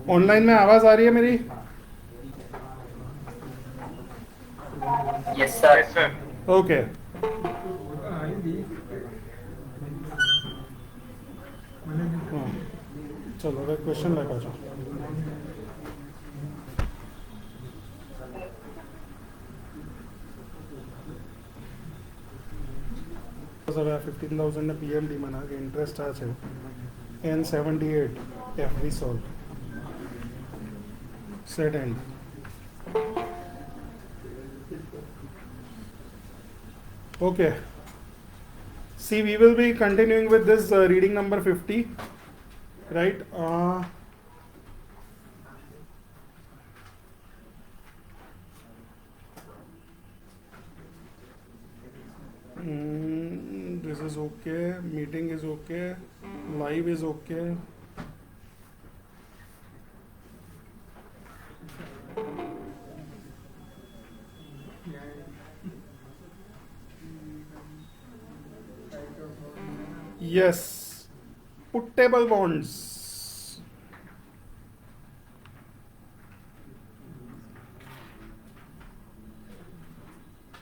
Online में आवाज आ रही है मेरी? Yes sir. ओके। चलो एक क्वेश्चन लेकर जाओ। सर 15,000 PMD मना के इंटरेस्ट আছে N78 FV solve set end. Okay, see, we will be continuing with this reading number 50, right? This is okay, meeting is okay, live is okay. Yes, puttable bonds.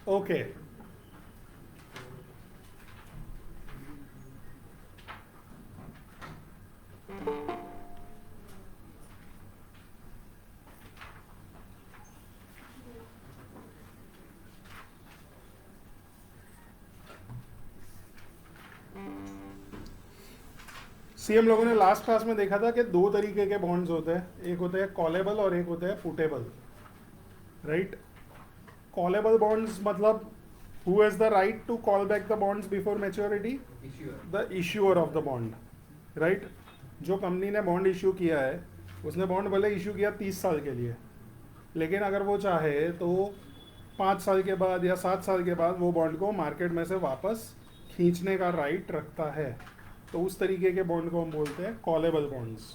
Okay. सी हम लोगों ने last class में देखा था कि दो तरीके के बॉन्ड्स होते हैं, एक होते हैं कॉलेबल और एक होते हैं पुटेबल, राइट? कॉलेबल बॉन्ड्स मतलब who has the right to call back the bonds before maturity? The issuer of the bond, right? जो कंपनी ने बॉन्ड इश्यू किया है उसने बॉन्ड भले इश्यू किया 30 साल के लिए, लेकिन अगर वो चाहे तो 5 साल के बाद या 7 साल के बाद वो बॉन्ड को मार्केट में से वापस खींचने का राइट रखता है। तो उस तरीके के बॉन्ड को हम बोलते हैं कॉलेबल बॉन्ड्स।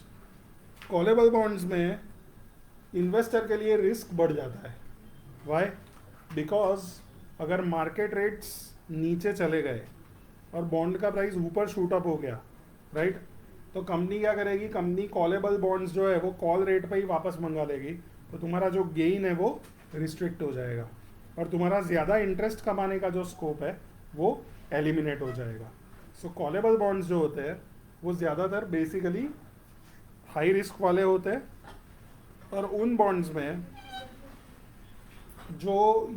कॉलेबल बॉन्ड्स में इन्वेस्टर के लिए रिस्क बढ़ जाता है। वाई? बिकॉज अगर मार्केट रेट्स नीचे चले गए और बॉन्ड का प्राइस ऊपर शूट अप हो गया, राइट, तो कंपनी क्या करेगी? कंपनी कॉलेबल बॉन्ड्स जो है वो कॉल रेट पे ही वापस मंगा लेगी, तो तुम्हारा जो गेन है वो रिस्ट्रिक्ट हो जाएगा और तुम्हारा ज़्यादा इंटरेस्ट कमाने का जो स्कोप है वो एलिमिनेट हो जाएगा। सो कॉलेबल बॉन्ड्स जो होते हैं वो ज़्यादातर बेसिकली हाई रिस्क वाले होते हैं और उन बॉन्ड्स में जो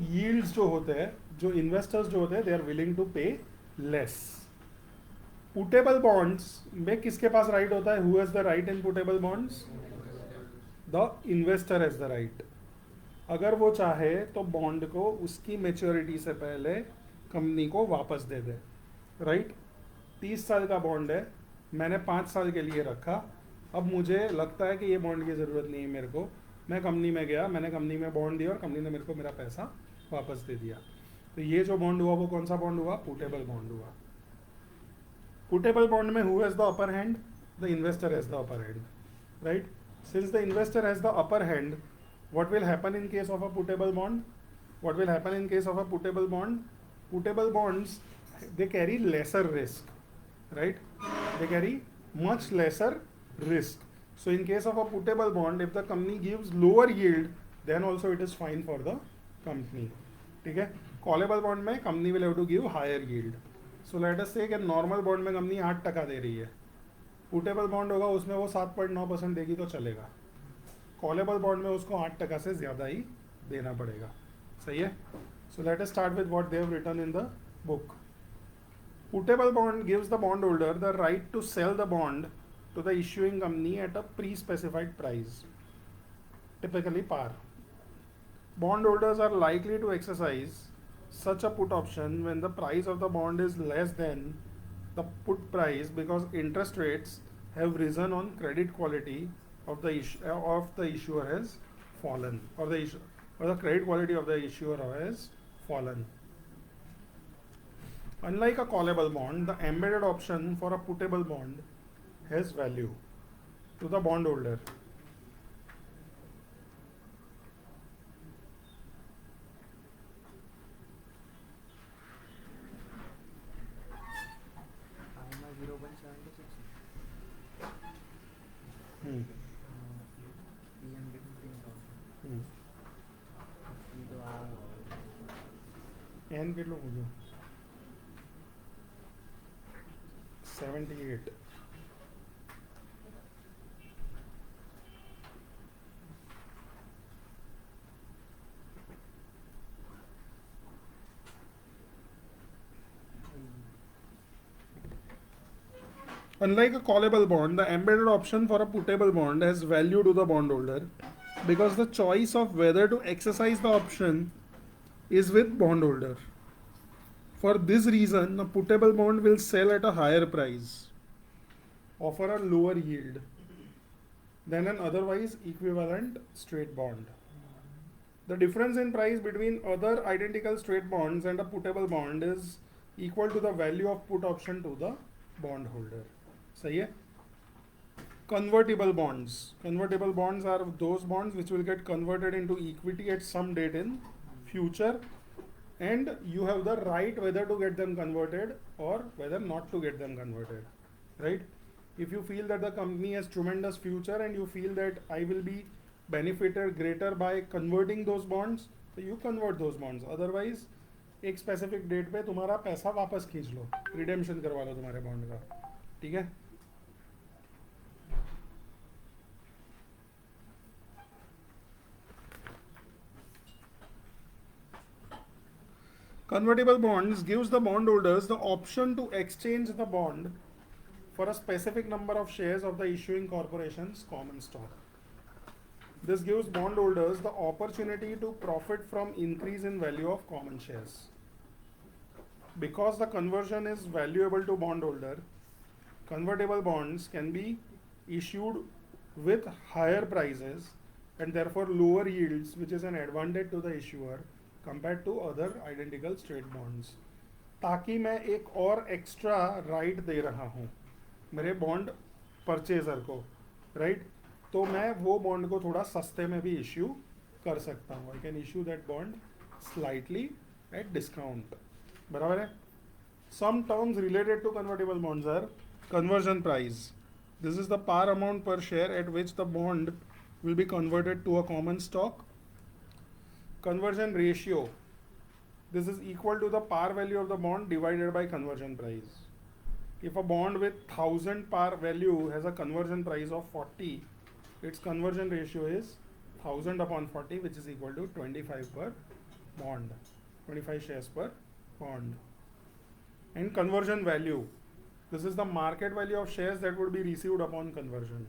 यील्ड्स जो होते हैं, जो इन्वेस्टर्स जो होते हैं, दे आर विलिंग टू पे लेस। पुटेबल बॉन्ड्स में किसके पास राइट होता है? Who has the right in puttable bonds? The investor has the right. अगर वो चाहे तो बॉन्ड को उसकी मेच्योरिटी से पहले कंपनी को वापस दे दे, राइट? 30 साल का बॉन्ड है, मैंने 5 साल के लिए रखा, अब मुझे लगता है कि ये बॉन्ड की ज़रूरत नहीं है मेरे को, मैं कंपनी में गया, मैंने कंपनी में बॉन्ड दिया और कंपनी ने मेरे को मेरा पैसा वापस दे दिया। तो ये जो बॉन्ड हुआ वो कौन सा बॉन्ड हुआ? पुटेबल बॉन्ड हुआ। पुटेबल बॉन्ड में who has the upper hand? The investor has the upper hand, right? Since the investor has the upper hand, what will happen in case of a putable bond? What will happen in case of a putable bond? Putable bonds, they carry lesser risk, right? They carry much lesser risk. So in case of a putable bond, if the company gives lower yield, then also it is fine for the company. ठीक है? Callable bond में company will have to give higher yield. So let us say कि normal bond में company 8% दे रही है, putable bond होगा उसमें वो 7.9% देगी तो चलेगा, कॉलेबल बॉन्ड में उसको 8% से ज़्यादा ही देना पड़ेगा। सही है? So let us start with what they have written in the book. Puttable bond gives the bond holder the right to sell the bond to the issuing company at a pre specified price, typically par. Bond holders are likely to exercise such a put option when the price of the bond is less than the put price because interest rates have risen on credit quality of the issuer has fallen, or the credit quality of the issuer has fallen, Unlike a callable bond, the embedded option for a puttable bond has value to the bondholder. एन કેટલું પૂછ્યું 78. Unlike a callable bond, the embedded option for a puttable bond has value to the bondholder because the choice of whether to exercise the option is with bondholder. For this reason, a puttable bond will sell at a higher price, offer a lower yield than an otherwise equivalent straight bond. The difference in price between other identical straight bonds and a puttable bond is equal to the value of put option to the bondholder. सही है? Convertible bonds. Convertible bonds are those bonds which will get converted into equity at some date in future, and you have the right whether to get them converted or whether not to get them converted, right? If you feel that the company has tremendous future and you feel that I will be benefited greater by converting those bonds, so you convert those bonds. Otherwise एक specific date पे तुम्हारा पैसा वापस खींच लो, redemption करवा लो तुम्हारे bond का, ठीक है? Convertible bonds gives the bondholders the option to exchange the bond for a specific number of shares of the issuing corporation's common stock. This gives bondholders the opportunity to profit from increase in value of common shares. Because the conversion is valuable to bondholder, convertible bonds can be issued with higher prices and therefore lower yields, which is an advantage to the issuer compared to other identical straight bonds. ताकि मैं एक और extra right they रहा हूँ मेरे bond purchaser को, right? तो मैं वो बॉन्ड को थोड़ा सस्ते में भी इश्यू कर सकता हूँ. I can issue that bond slightly at discount. बराबर है? Some terms related to convertible bonds are conversion price. This is the par amount per share at which the bond will be converted to a common stock. Conversion ratio. This is equal to the par value of the bond divided by conversion price. If a bond with 1000 par value has a conversion price of 40, its conversion ratio is 1000 upon 40, which is equal to 25 per bond, 25 shares per bond. And conversion value. This is the market value of shares that would be received upon conversion.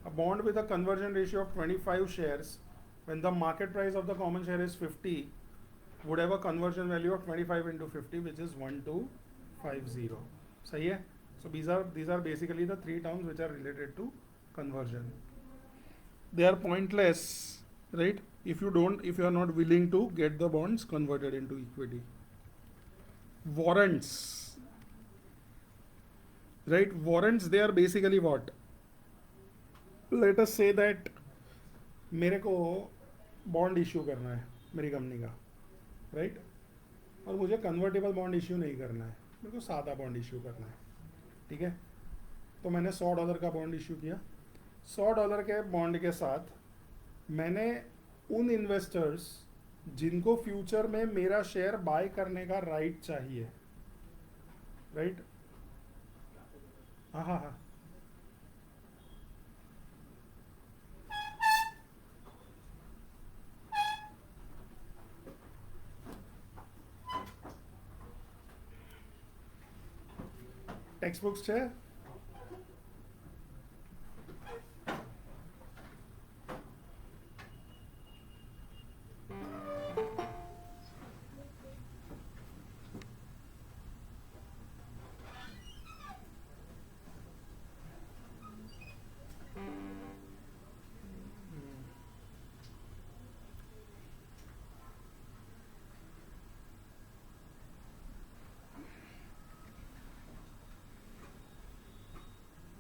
A bond with a conversion ratio of 25 shares, when the market price of the common share is 50, would have a conversion value of 25 into 50, which is 1250. सही है? So these are basically the three terms which are related to conversion. They are pointless, right? If you are not willing to get the bonds converted into equity. Warrants. Right? Warrants, they are basically what? Let us say that मेरे को bond issue करना है मेरी company का, right? और मुझे convertible bond issue नहीं करना है, मेरे को सादा बॉन्ड इश्यू करना है, ठीक है? तो मैंने $100 का बॉन्ड इश्यू किया. $100 के बॉन्ड के साथ मैंने उन इन्वेस्टर्स जिनको फ्यूचर में मेरा शेयर बाय करने का राइट चाहिए, राइट? हाँ. टेक्स्ट बुक्स છે?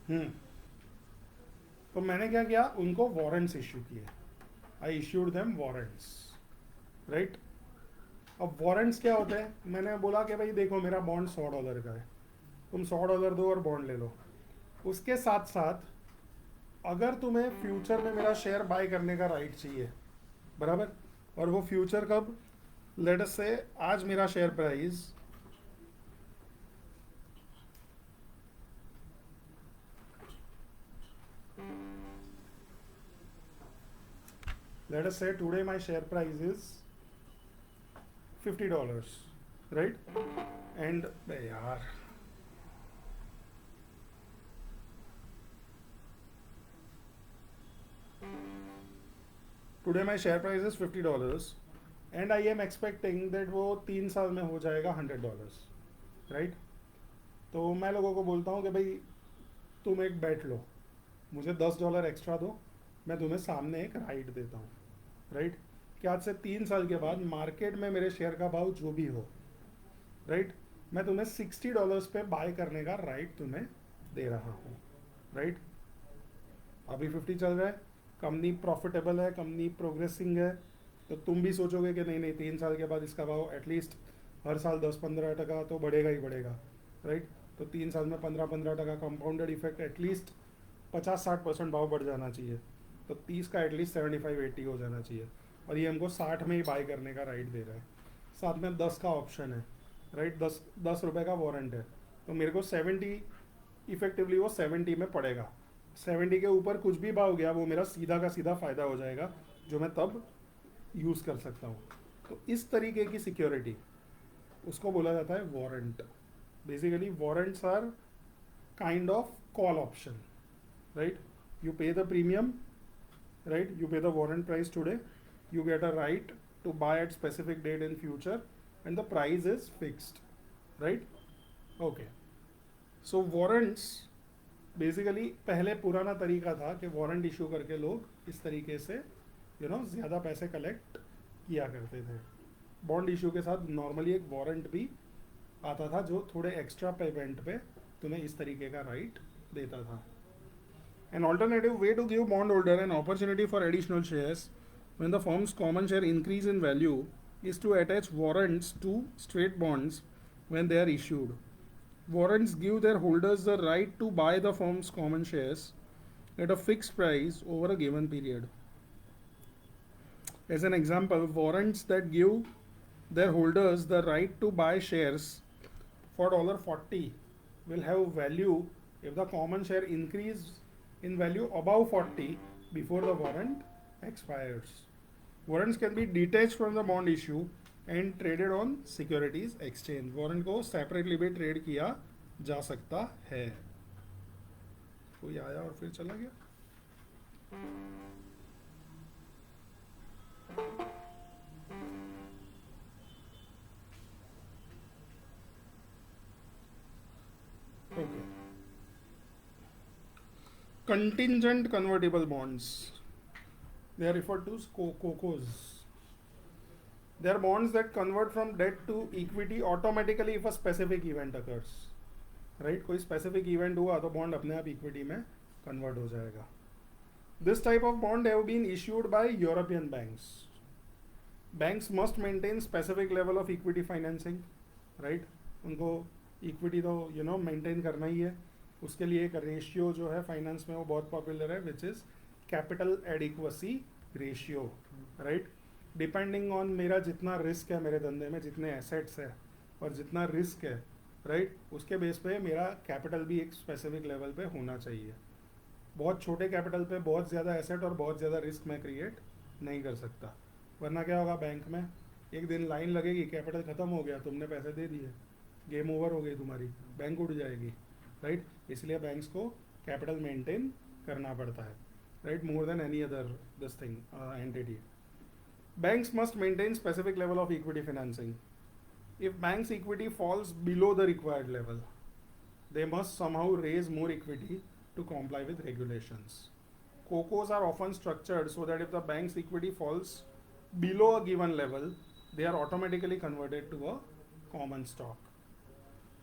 हम्म तो मैंने क्या किया, उनको वारंट्स इश्यू किए. आई इश्यूड देम वारंट्स, राइट. अब वारंट्स क्या होते हैं, मैंने बोला कि भाई देखो मेरा बॉन्ड $100 का है, तुम $100 दो और बॉन्ड ले लो. उसके साथ साथ अगर तुम्हें फ्यूचर में मेरा शेयर बाय करने का राइट चाहिए, बराबर, और वो फ्यूचर कब, लेट अस से आज मेरा share price let us say today my share price is $50, right. And यार today my share price is $50 and I am expecting that वो 3 साल में हो जाएगा $100, right. तो मैं लोगों को बोलता हूँ कि भाई तुम एक बैट लो, मुझे $10 एक्स्ट्रा दो, मैं तुम्हें सामने एक राइट देता हूँ, राइट. कि आज से 3 साल के बाद मार्केट में मेरे शेयर का भाव जो भी हो, राइट, मैं तुम्हें $60 पे बाय करने का राइट तुम्हें दे रहा हूँ, राइट. अभी 50 चल रहा है, कंपनी प्रॉफिटेबल है, कंपनी प्रोग्रेसिंग है, तो तुम भी सोचोगे कि नहीं नहीं 3 साल के बाद इसका भाव एटलीस्ट हर साल 10-15% तो बढ़ेगा ही बढ़ेगा, राइट. तो 3 साल में 15-15% कंपाउंडेड इफेक्ट एटलीस्ट 50-60% भाव बढ़ जाना चाहिए. तो 30 का एटलीस्ट 75-80 हो जाना चाहिए, और ये हमको 60 में ही बाय करने का राइट दे रहा है. साथ में 10 का ऑप्शन है, राइट. 10 रुपये का वारंट है, तो मेरे को 70 इफेक्टिवली वो 70 में पड़ेगा. 70 के ऊपर कुछ भी भाव गया वो मेरा सीधा का सीधा फ़ायदा हो जाएगा, जो मैं तब यूज़ कर सकता हूँ. तो इस तरीके की सिक्योरिटी उसको बोला जाता है warrant. Basically warrants are kind of call option, right. You pay the premium, right, you pay the warrant price today, you get a right to buy at specific date in future and the price is fixed, right. Okay, so warrants basically पहले पुराना तरीका था कि warrant issue करके लोग इस तरीके से ज़्यादा पैसे कलेक्ट किया करते थे. बॉन्ड इशू के साथ नॉर्मली एक वारंट भी आता था जो थोड़े एक्स्ट्रा पेमेंट पे तुम्हें इस तरीके का राइट देता था. An alternative way to give bondholder an opportunity for additional shares when the firm's common share increase in value is to attach warrants to straight bonds when they are issued. Warrants give their holders the right to buy the firm's common shares at a fixed price over a given period. As an example, warrants that give their holders the right to buy shares for $40 will have value if the common share increase in value above 40 before the warrant expires. Warrants can be detached from the bond issue and traded on securities exchange. Warrant को separately भी trade किया जा सकता है. कोई आया और फिर चला गया. Okay. Contingent convertible bonds, they are referred to as COCOs. They are bonds that convert from debt to equity automatically if a specific event occurs, right. कोई specific event हुआ तो bond अपने आप equity में convert हो जाएगा. This type of bond have been issued by European banks. Banks must maintain specific level of equity financing, right. उनको equity तो maintain करना ही है. उसके लिए एक रेशियो जो है फाइनेंस में वो बहुत पॉपुलर है, which is capital adequacy ratio, right. Depending on मेरा जितना रिस्क है मेरे धंधे में, जितने एसेट्स है और जितना रिस्क है, राइट, उसके बेस पे मेरा कैपिटल भी एक स्पेसिफिक लेवल पे होना चाहिए. बहुत छोटे कैपिटल पे बहुत ज़्यादा एसेट और बहुत ज़्यादा रिस्क मैं क्रिएट नहीं कर सकता, वरना क्या होगा, बैंक में एक दिन लाइन लगेगी, कैपिटल ख़त्म हो गया, तुमने पैसे दे दिए, गेम ओवर हो गई तुम्हारी, बैंक उड़ जाएगी, राइट. इसलिए बैंक्स को कैपिटल मेंटेन करना पड़ता है, right, more than any other this thing entity. Banks must maintain specific level of equity financing. If banks equity falls below the required level, they must somehow raise more equity to comply with regulations. COCOs are often structured so that if the bank's equity falls below a given level, they are automatically converted to a common stock.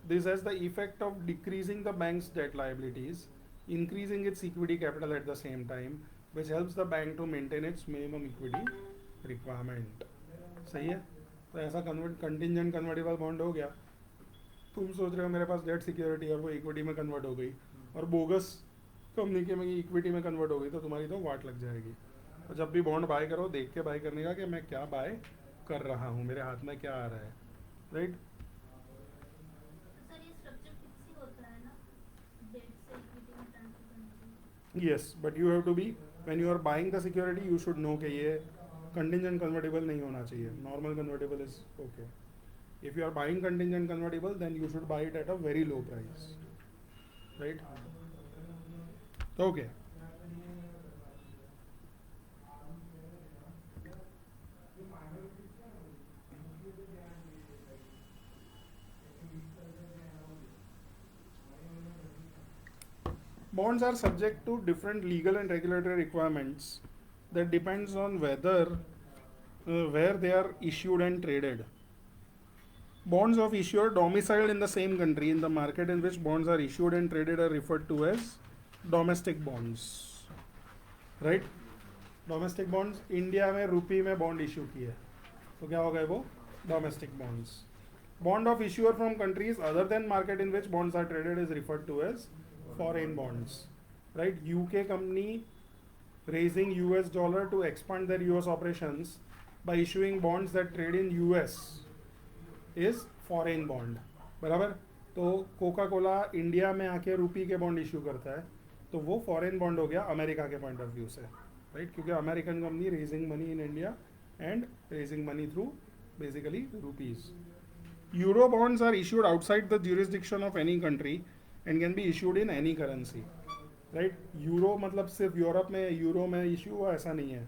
This has the effect of decreasing the bank's debt liabilities increasing its equity capital at the same time, which helps the bank to maintain its minimum equity requirement. सही है? तो ऐसा contingent convertible bond हो गया. तुम सोच रहे हो मेरे पास डेट सिक्योरिटी और वो इक्विटी में कन्वर्ट हो गई और बोगस कंपनी के में इक्विटी में कन्वर्ट हो गई, तो तुम्हारी तो वाट लग जाएगी. तो जब भी बॉन्ड बाय करो, देख के बाय करने का कि मैं क्या बाय कर रहा हूँ, मेरे हाथ में क्या आ रहा है. राइट? सर ये स्ट्रक्चर फिक्स ही होता है ना, डेट से इक्विटी में ट्रांसफर करने के लिए? Yes, but you have to be, when you are buying the security you should know कि ये कंटिजेंट कन्वर्टेबल नहीं होना चाहिए. Normal convertible is okay. If you are buying contingent convertible, then you should buy it at a very low price, right? Okay. Bonds are subject to different legal and regulatory requirements that depends on whether where they are issued and traded. Bonds of issuer domiciled in the same country in the market in which bonds are issued and traded are referred to as domestic bonds. Right? Domestic bonds, India में रुपये में bond issue किए तो क्या हो गए वो domestic bonds. Bond of issuer from countries other than market in which bonds are traded is referred to as foreign bonds. Right? UK company raising US dollar to expand their US operations by issuing bonds that trade in US is foreign bond. बराबर? तो Coca Cola India में आके रुपी के bond issue करता है तो वो foreign bond हो गया अमेरिका के पॉइंट ऑफ व्यू से. राइट? क्योंकि American company raising money in India and raising money through basically rupees. Euro bonds are issued outside the jurisdiction of any country and can be issued in any currency. Right? Euro मतलब सिर्फ Europe में euro में issue हुआ ऐसा नहीं है.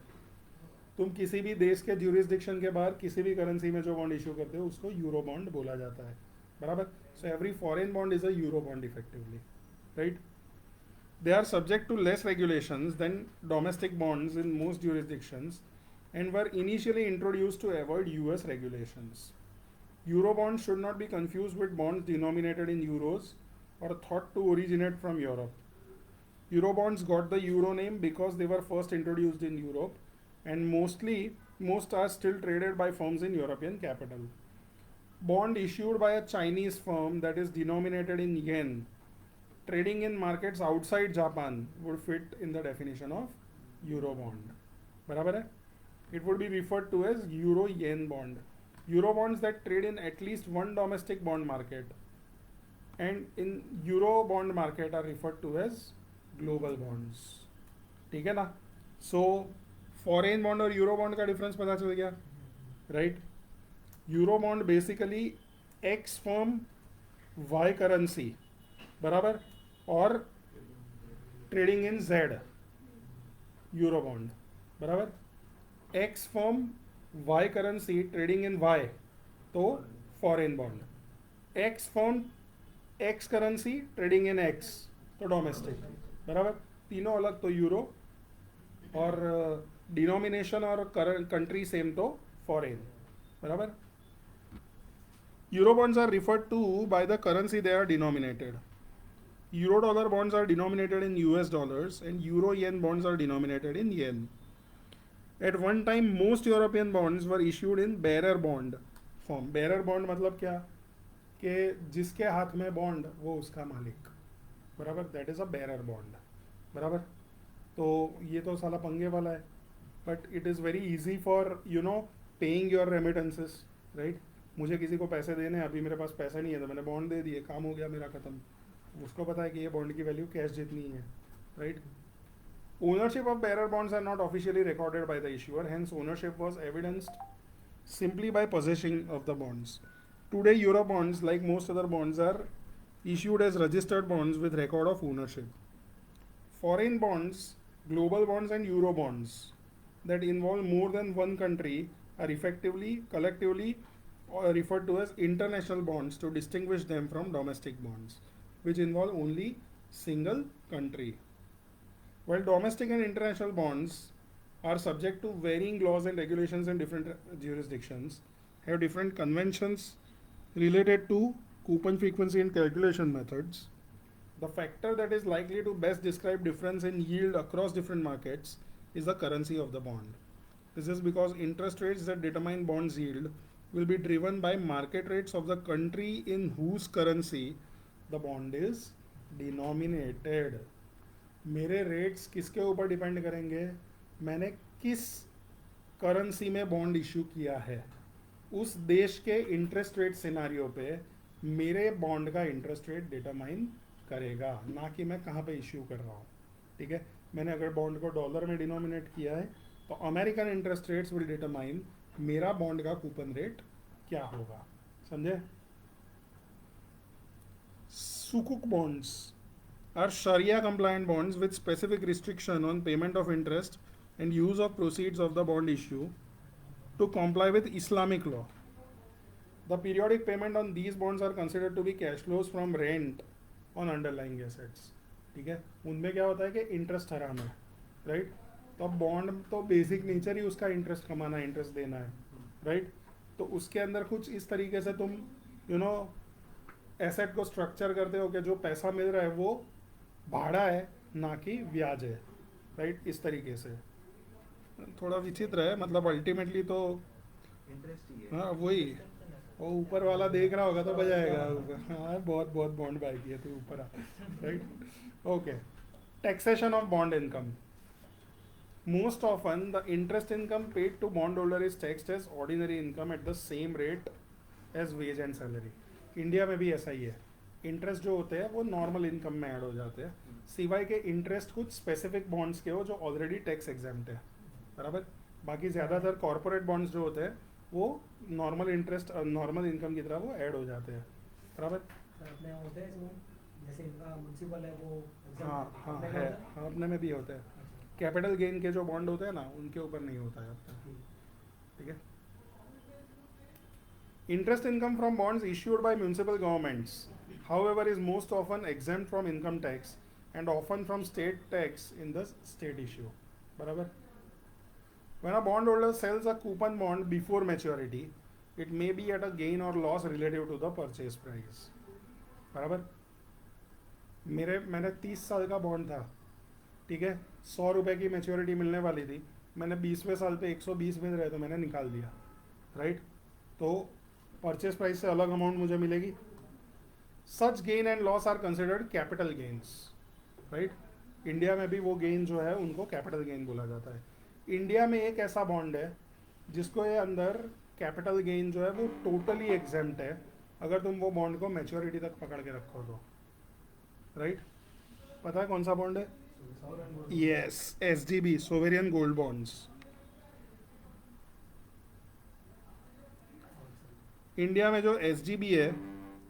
तुम किसी भी देश के ज्यूरिसडिक्शन के बाहर किसी भी करेंसी में जो बॉन्ड इशू करते हो उसको यूरो बॉन्ड बोला जाता है. बराबर? So every foreign bond is a euro bond effectively. Right? They are subject to less regulations than domestic bonds in most jurisdictions and were initially introduced to avoid US regulations. Euro bonds should not be confused with bonds denominated in euros or thought to originate from Europe. Euro bonds got the euro name because they were first introduced in Europe and most are still traded by firms in European capital. Bond issued by a Chinese firm that is denominated in yen trading in markets outside Japan would fit in the definition of euro bond. बराबर है? It would be referred to as euro yen bond. Euro bonds that trade in at least one domestic bond market and in euro bond market are referred to as global bonds. ठीक है ना? So foreign bond और euro bond का difference पता चल गया. Right? Euro bond basically X firm Y currency. बराबर? और trading in Z euro bond. बराबर? X firm Y currency trading in Y तो foreign bond. X firm X currency trading in X तो domestic. बराबर? तीनों अलग तो यूरो और डिनोमिनेशन और कंट्री सेम तो फॉरेन. बराबर? Euro bonds are referred to by the currency they are denominated. Euro dollar bonds are denominated in US dollars and euro yen bonds are denominated in yen. At one time, most European bonds were issued in bearer bond form. Bearer bond मतलब क्या? कि जिसके हाथ में bond वो उसका मालिक. बराबर? That is a bearer bond. बराबर? तो ये तो साला पंगे वाला है. But it is very easy for paying your remittances. Right? मुझे किसी को पैसे देने, अभी मेरे पास पैसे नहीं है तो मैंने बॉन्ड दे दिए, काम हो गया मेरा खत्म. उसको पता है कि ये बॉन्ड की वैल्यू कैश जितनी है. Right? Ownership of bearer bonds are not officially recorded by the issuer, hence ownership was evidenced simply by possession of the bonds. Today, Euro bonds, like most other bonds, are issued as registered bonds with record of ownership. Foreign bonds, global bonds and Euro bonds that involve more than one country are effectively, collectively referred to as international bonds to distinguish them from domestic bonds, which involve only single country. While domestic and international bonds are subject to varying laws and regulations in different jurisdictions, have different conventions related to coupon frequency and calculation methods, The factor that is likely to best describe difference in yield across different markets is the currency of the bond. This is because interest rates that determine bonds yield will be driven by market rates of the country in whose currency the bond is denominated. मेरे rates किसके ऊपर depend करेंगे? मैंने किस currency में bond issue किया है, उस देश के इंटरेस्ट रेट सिनारियो पे मेरे बॉन्ड का इंटरेस्ट रेट डिटरमाइन करेगा, ना कि मैं कहाँ पे इश्यू कर रहा हूँ. ठीक है, मैंने अगर बॉन्ड को डॉलर में डिनोमिनेट किया है तो American interest rates will determine मेरा बॉन्ड का कूपन रेट क्या होगा. समझे? सुकुक बॉन्ड्स आर शरिया compliant bonds with specific restriction on payment of interest and use of proceeds of the bond issue to comply with Islamic law. The periodic payment on these bonds are considered to be cash flows from rent on underlying assets. ठीक है, उनमें क्या होता है कि interest हराम है, right? तो अब बॉन्ड तो बेसिक नेचर ही उसका इंटरेस्ट कमाना है, इंटरेस्ट देना है, राइट? तो उसके अंदर कुछ इस तरीके से तुम एसेट को स्ट्रक्चर करते हो कि जो पैसा मिल रहा है वो भाड़ा है ना कि ब्याज है, राइट? इस तरीके से थोड़ा विचित्र है, मतलब अल्टीमेटली तो इंटरेस्ट ही है. हाँ वही, वो ऊपर वाला देख रहा होगा तो बजाएगा. हाँ बहुत बहुत बॉन्ड बाय किए तो ऊपर आ, right? Okay. Taxation of bond income. Most often the interest income paid to bond holder is taxed as ordinary income at the same rate as wage and salary. India में भी ऐसा ही है. Interest जो होते हैं वो नॉर्मल इनकम में add हो जाते हैं, सिवाय के इंटरेस्ट कुछ स्पेसिफिक बॉन्ड्स के हो जो ऑलरेडी टैक्स एग्जेम्प्ट है, बराबर. बाकी ज़्यादातर कॉर्पोरेट बॉन्ड्स जो होते हैं वो नॉर्मल इंटरेस्ट नॉर्मल इनकम की तरह वो ऐड हो जाते हैं, बराबर. अपने होते हैं जो जैसे इनका म्युनिसिपल है वो हाँ हाँ है, हाँ अपने में भी होता है. कैपिटल गेन के जो बॉन्ड होते हैं ना उनके ऊपर नहीं होता है अपना. ठीक है. Interest income from bonds issued by municipal governments however is most often exempt from income tax and often from state tax in the state issue, बराबर. When a bondholder sells a coupon bond before maturity, it may be at a gain or loss relative to the purchase price. बराबर. मैंने 30 साल का bond था, ठीक है, 100 रुपये की मेच्योरिटी मिलने वाली थी, मैंने 20वें साल पे 120 मिल रहे तो मैंने निकाल दिया, राइट? तो परचेस प्राइस से अलग अमाउंट मुझे मिलेगी. Such gain and loss are considered capital gains, right? India में भी वो गेन जो है उनको कैपिटल गेन बोला जाता है. इंडिया में एक ऐसा बॉन्ड है जिसको ये अंदर कैपिटल गेन जो है वो टोटली एग्जेम्प्ट है अगर तुम वो बॉन्ड को मैच्योरिटी तक पकड़ के रखो तो, राइट? पता है कौन सा बॉन्ड है? Yes, SGB, sovereign gold bonds. India में जो SGB है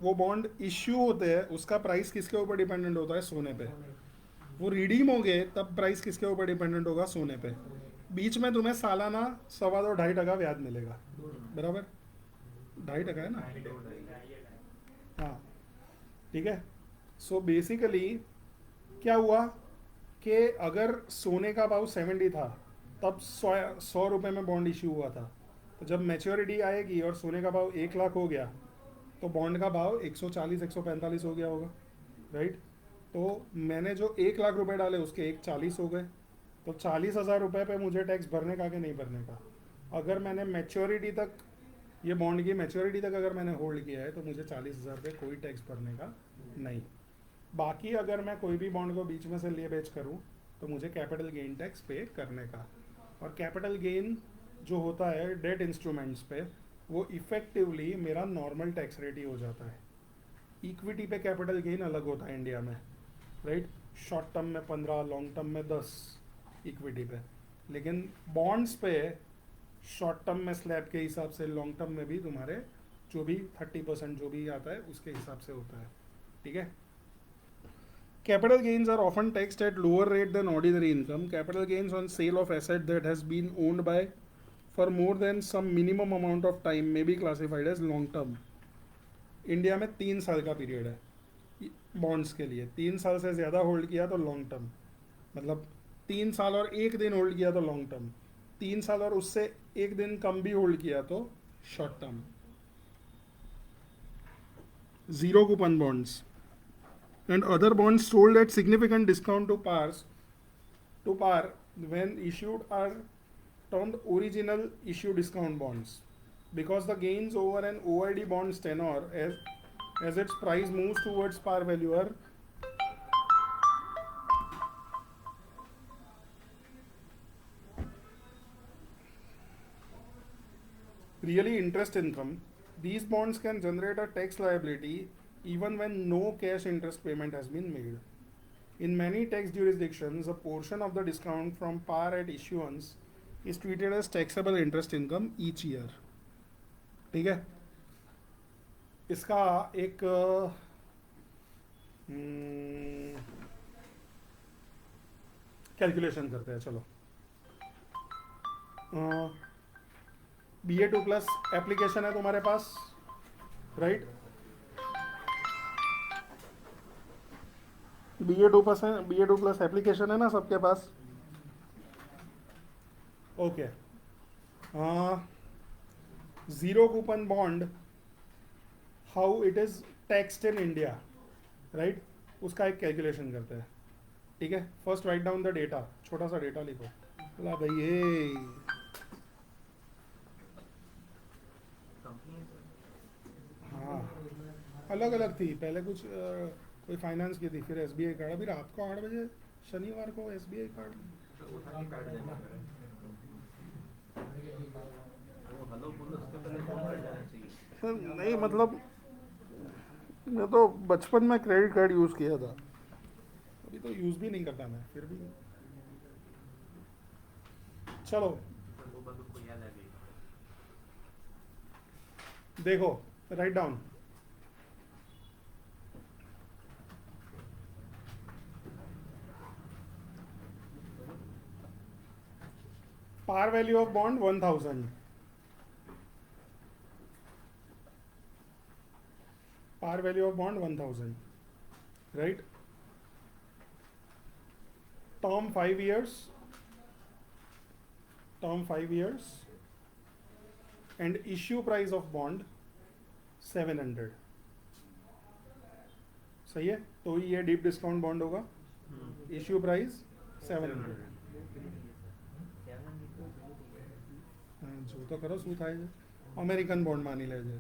वो बॉन्ड इश्यू होते हैं, उसका प्राइस किसके ऊपर डिपेंडेंट होता है? सोने पे. वो रिडीम हो गए तब प्राइस किसके ऊपर डिपेंडेंट होगा? सोने पे. बीच में तुम्हें सालाना 2.25-2.5% ब्याज मिलेगा, बराबर. 2.5% है ना? हाँ ठीक है. सो बेसिकली क्या हुआ कि अगर सोने का भाव 70 था तब 100 रुपये में बॉन्ड इश्यू हुआ था, तो जब मैच्योरिटी आएगी और सोने का भाव 1 लाख हो गया तो बॉन्ड का भाव 140-145 हो गया होगा, राइट? तो मैंने जो 1 लाख रुपए डाले उसके 140 हो गए, तो 40,000 रुपये पे मुझे टैक्स भरने का कि नहीं भरने का? अगर मैंने मैच्योरिटी तक, ये बॉन्ड की मैच्योरिटी तक अगर मैंने होल्ड किया है तो मुझे 40,000 पे कोई टैक्स भरने का नहीं. बाकी अगर मैं कोई भी बॉन्ड को बीच में से लिए बेच करूँ तो मुझे कैपिटल गेन टैक्स पे करने का. और कैपिटल गेन जो होता है डेट इंस्ट्रूमेंट्स पे वो इफेक्टिवली मेरा नॉर्मल टैक्स रेट ही हो जाता है. इक्विटी पे कैपिटल गेन अलग होता है इंडिया में, राइट? शॉर्ट टर्म में 15, लॉन्ग टर्म में 10 इक्विटी पे. लेकिन बॉन्ड्स पे शॉर्ट टर्म में स्लैब के हिसाब से, लॉन्ग टर्म में भी तुम्हारे जो भी 30% जो भी आता है उसके हिसाब से होता है, ठीक है? Capital gains are often taxed at lower rate than ordinary income. Capital gains on sale of asset that has been owned by for more than some minimum amount of time may be classified as long term. India में 3 साल का period है bonds के लिए. 3 साल से ज़्यादा hold किया तो लॉन्ग टर्म, मतलब 3 साल और 1 दिन होल्ड किया तो लॉन्ग टर्म, 3 साल और उससे 1 दिन कम भी होल्ड किया तो short term. Zero coupon bonds. and other bonds sold at significant discount to par when issued are termed original issue discount bonds because the gains over an OID bond's tenor as its price moves towards par value are really interest income. These bonds can generate a tax liability even when no cash interest payment has been made. In many tax jurisdictions, a portion of the discount from par at issuance is treated as taxable interest income each year. ठीक है, इसका एक calculation करते हैं. चलो, BA2+ application है तुम्हारे पास, right? BA2+ application है ना सबके पास? Okay. Zero coupon bond, how it is taxed in India, right? उसका एक कैलकुलेशन करते हैं. ठीक है, first write down the data. छोटा सा डेटा लिखो. ला भाई ये हाँ, अलग अलग थी पहले. कुछ कोई फाइनेंस की थी, फिर SBI कार्ड. अभी रात को 8 बजे शनिवार को SBI कार्ड. नहीं मतलब मैं तो बचपन में क्रेडिट कार्ड यूज़ किया था, अभी तो यूज़ भी नहीं करता मैं, फिर भी. चलो देखो, write down. par value of bond 1000. Par value of bond 1000, right? Term 5 years. Term 5 years. And issue price of bond 700. सही है? तो ये डीप डिस्काउंट बॉन्ड होगा. Issue price 700. જો તો ખરો શું થાય છે? અમેરિકન બોન્ડ માની લે છે,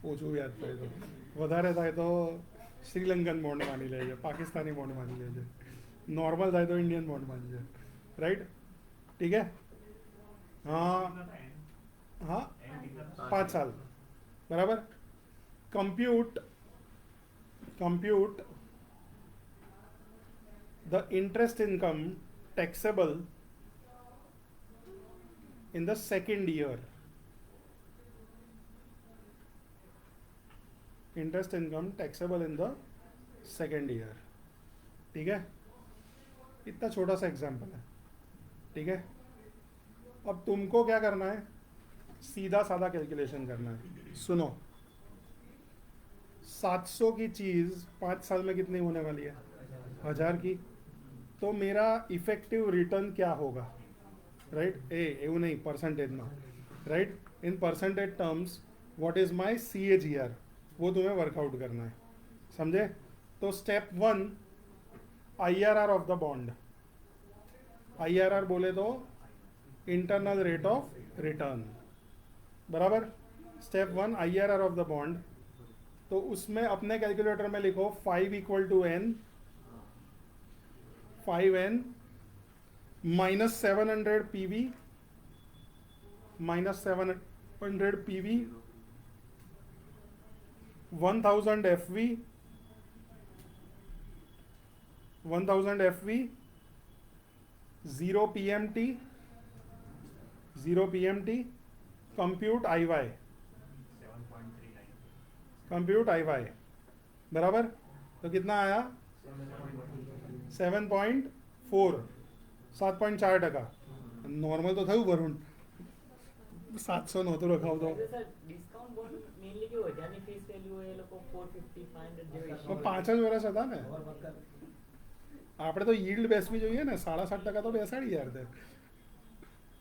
ઓછું વ્યાજ થાય તો. વધારે થાય તો શ્રીલંકન બોન્ડ માની લે છે, પાકિસ્તાની બોન્ડ માની લે છે, નોર્મલ થાય તો ઇન્ડિયન બોન્ડ માની લે. રાઈટ? ठीक है. हाँ हाँ, 5 साल बराबर. Compute the interest income taxable in the second year. Interest income taxable in the second year. ठीक है, इतना छोटा सा एग्जाम्पल है. ठीक है, अब तुमको क्या करना है? सीधा साधा कैलकुलेशन करना है. सुनो, 700 की चीज 5 साल में कितनी होने वाली है? 1000 की. तो मेरा इफेक्टिव रिटर्न क्या होगा? राइट? એવું નહીં, परसेंटेज में. Right? In percentage terms what is my CAGR, वो तुम्हें वर्कआउट करना है. समझे? तो step 1, IRR of the bond. IRR बोले तो इंटरनल रेट ऑफ रिटर्न, बराबर. Step 1 IRR of the bond. तो उसमें अपने कैलकुलेटर में लिखो 5 = n, 5n minus 700 PV, minus 700 PV, 1000 FV, 1000 FV, 0 PMT, 0 PMT. compute IY, compute IY, बराबर. तो कितना आया? 7.4, 7.4%. नॉर्मल तो था वरुण, 700 નહોતું રખાવ તો. ડિસ્કાઉન્ટ બોન્ડ મેઇનલી કેવું હોય? ત્યાંની ફેસ વેલ્યુ એ લોકો 450 500 જેવી. 5 જ વર્ષ હતા ને. આપણે તો यील्ड બેસવી જોઈએ ને. 7.5% તો બેસાડી યાર તે.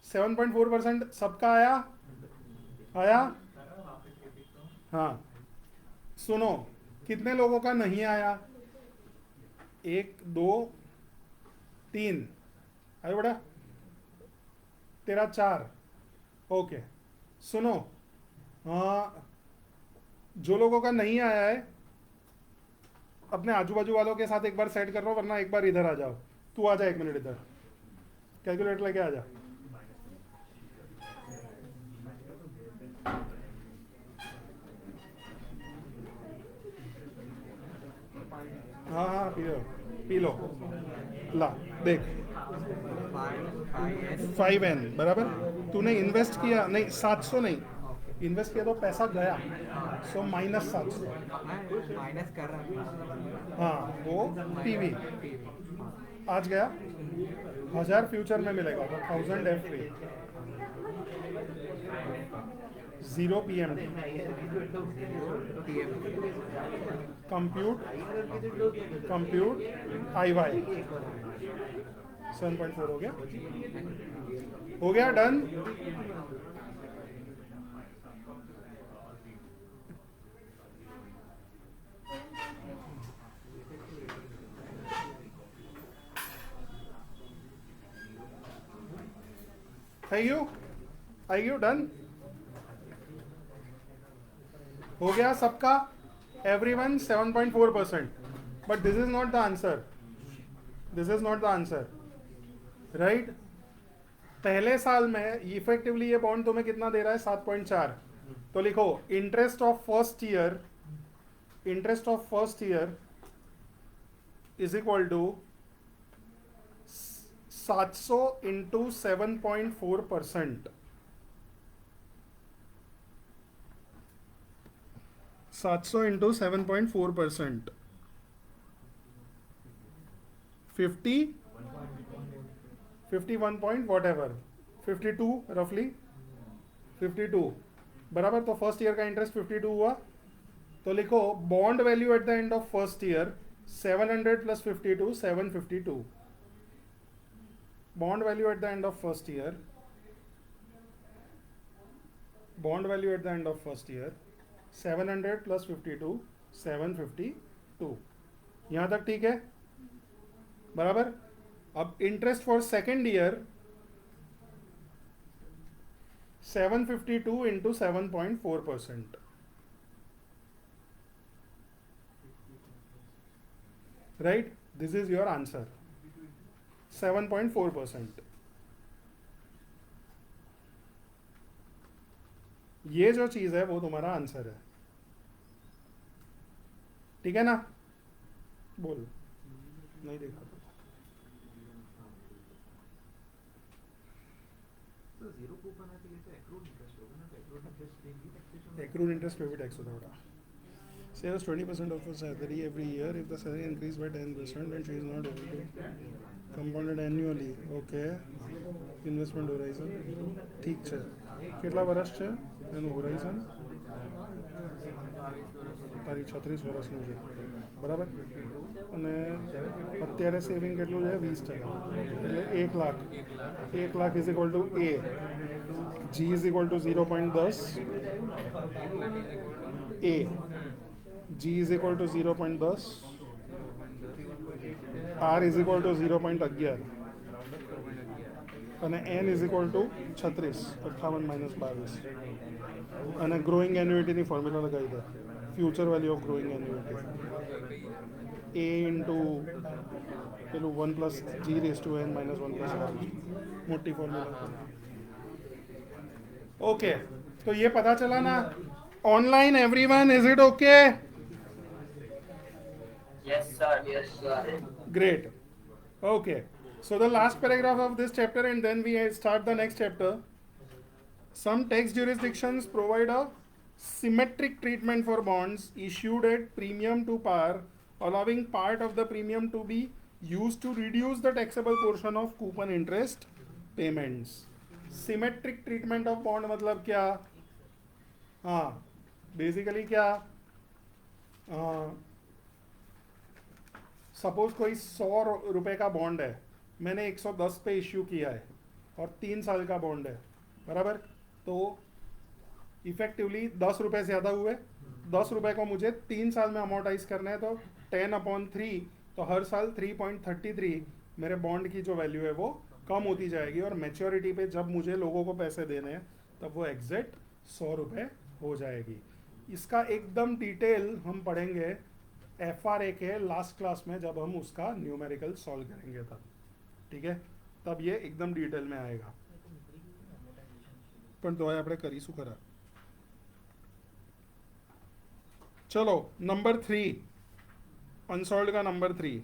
7.4% सबका आया. हाँ, सुनो, कितने लोगों का नहीं आया? 1 2 3 आए बेटा, तेरा 4। ओके सुनो, जो लोगों का नहीं आया है अपने आजू बाजू वालों के साथ एक बार सेट कर लो, वरना एक बार इधर आ जाओ। तू आ जा 1 मिनट इधर, कैलकुलेटर लेके आ जा। हाँ हाँ पी लो ला देख 5N बराबर। तूने इन्वेस्ट किया नहीं, 700 नहीं इन्वेस्ट किया तो पैसा गया, सो -700। माइनस कर रहा हूँ। हाँ वो पीवी आज गया, 1000 फ्यूचर में मिलेगा तो 1000 FP 0 PM कंप्यूट IY 7.4 हो गया डन। are you done? हो गया सबका, everyone 7.4%, but this is not the answer, right? पहले साल में इफेक्टिवली ये बॉन्ड तुम्हें कितना दे रहा है? 7.4। तो लिखो interest of first year is equal to 700 into 7.4%। 700 into 7.4%, 51 point whatever, 52 रफली 52 बराबर। तो फर्स्ट ईयर का इंटरेस्ट 52 हुआ। तो लिखो bond value at the end of first year 700 plus 52 752। Bond value at the end of first year, bond value at the end of first year 700 plus 52 752। यहां तक ठीक है बराबर। अब interest for second year 752 into 7.4%, right? This is your answer 7.4%। ये जो चीज है वो तुम्हारा आंसर है, ठीक है ना? बोल, नहीं देखा तो जीरो कूपन है तो ये तो एक्रूड इंटरेस्ट होगा ना, तो एक्रूड इंटरेस्ट पे भी टैक्सेशन accrued interest पे भी टैक्स होता है। Saves 20% of her salary every year if the salary increase by 10% and she is not able to compounded annually. Okay. Investment horizon ठीक છે। કેટલા વર્ષ છે એનું હોરાઇઝન? તારી 36 વર્ષનું છે બરાબર। અને અત્યારે સેવિંગ કેટલું છે? 20%, એટલે 1 lakh. 1 lakh is equal to A, G is equal to 0.10 A, G is equal to 0.10, R is equal to 0.11 અને N is equal to 36, 58 minus 22 અને ગ્રોઈંગ એન્યુઇટીની ફોર્મ્યુલા લગાવી દે, future value of growing annuity A into પેલું 1 plus G raise to N minus 1 plus R, મોટી formula. Okay, तो ये पता चला ना online everyone, is it okay? Yes sir, yes sir. Great. Okay. So the last paragraph of this chapter and then we start the next chapter. Some tax jurisdictions provide a symmetric treatment for bonds issued at premium to par, allowing part of the premium to be used to reduce the taxable portion of coupon interest payments. Symmetric treatment of bond मतलब क्या? हाँ, basically क्या, suppose कोई 100 रुपए का bond है, मैंने 110 पे इश्यू किया है और 3 साल का बॉन्ड है बराबर। तो इफेक्टिवली 10 रुपए ज़्यादा हुए, 10 रुपए को मुझे 3 साल में अमोर्टाइज करना है, तो 10/3 तो हर साल 3.33 मेरे बॉन्ड की जो वैल्यू है वो कम होती जाएगी, और मैच्योरिटी पे जब मुझे लोगों को पैसे देने हैं तब वो एग्जैक्ट 100 रुपये हो जाएगी। इसका एकदम डिटेल हम पढ़ेंगे FRA के लास्ट क्लास में, जब हम उसका न्यूमेरिकल सॉल्व करेंगे तब, ठीक है, तब ये एकदम डिटेल में आएगा। પણ તો આપણે કરીશું ખરા। चलो नंबर 3, अनसॉल्व का number 3।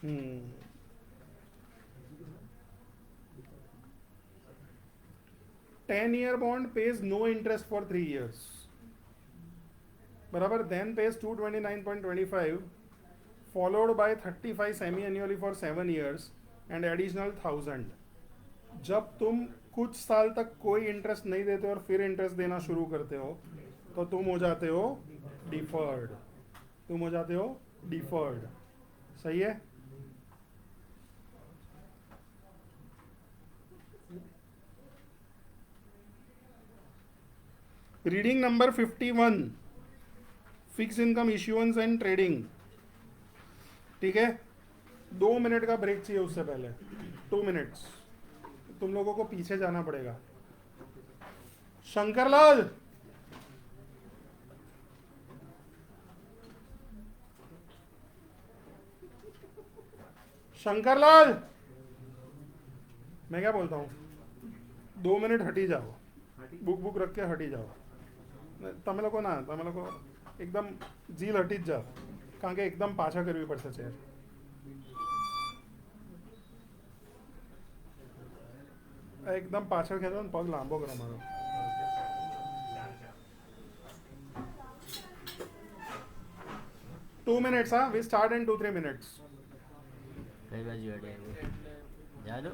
Hmm 10-year bond pays no interest for 3 years, बराबर, then pays 229.25 followed by 35 semi-annually for 7 years and additional 1000। जब तुम कुछ साल तक कोई इंटरेस्ट नहीं देते और फिर इंटरेस्ट देना शुरू करते हो तो तुम हो जाते हो डिफर्ड, तुम हो जाते हो डिफर्ड। सही है? Reading number 51, fix income issuance and trading. ठीक है, 2 मिनट का ब्रेक चाहिए उससे पहले, 2 मिनट्स। तुम लोगों को पीछे जाना पड़ेगा। शंकरलाल, शंकरलाल, मैं क्या बोलता हूँ, 2 मिनट हटी जाओ, बुक रख के हटी जाओ। તમે લોકો એકદમ જીલ હટી જ જાઓ, કારણ કે એકદમ પાછા કરવી પડશે ચેર। એકદમ પાછળ ખેંચો ને પગ લાંબો કરો મારો। टू मिनट्स, हाँ, वी स्टार्ट इन 2-3 मिनट्स। कई बार जोड़े जा दो।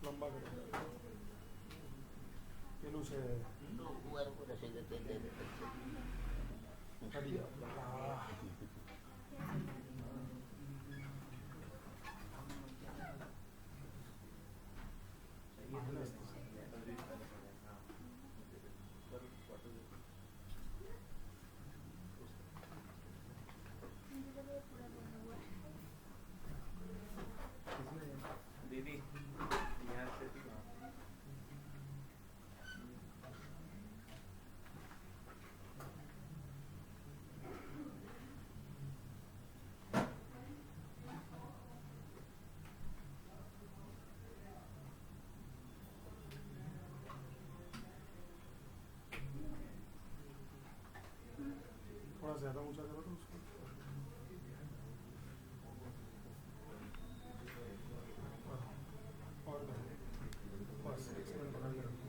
લંબા કરો પેલું છે હટી જાઓ। दीदी यहाँ से थोड़ा ज्यादा ऊंचा करो तो उसको। और बस एक्सपेंड बना के रखो।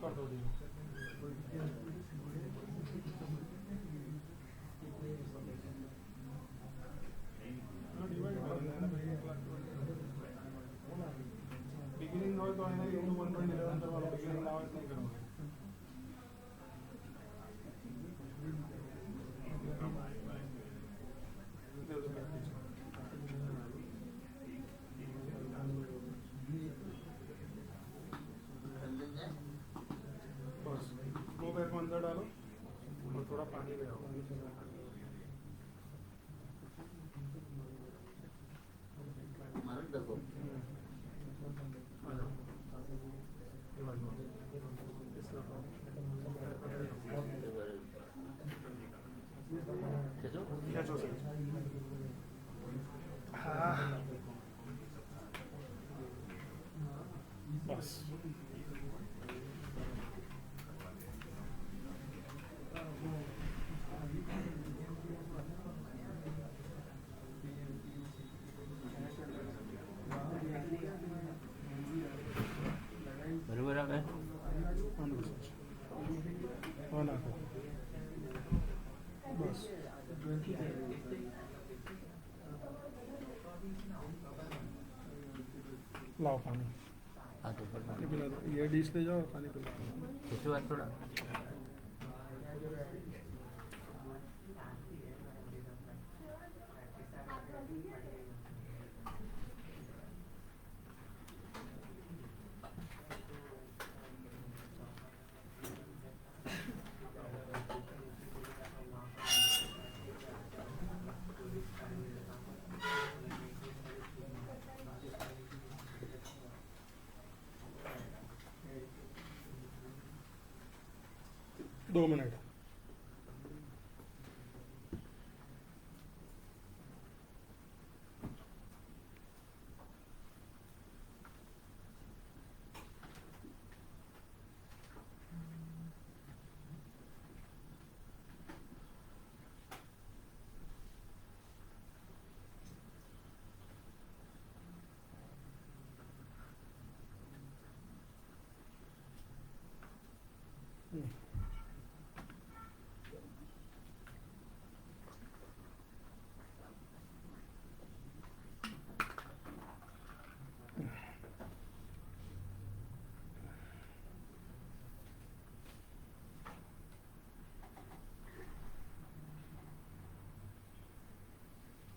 कर दो दी। बिगिनिंग हो तो है इंटू 1.11 करवा लो, बिगिनिंग ना हो नहीं करवा। दे दो प्रैक्टिस। बस वो पैर को अंदर डालो और थोड़ा पानी ले आओ। लाओ पानी, हाँ तो फिर ये पिला दो, ये डिश ले जाओ और पानी पिला दो। कुछ बात थोड़ा दो minute.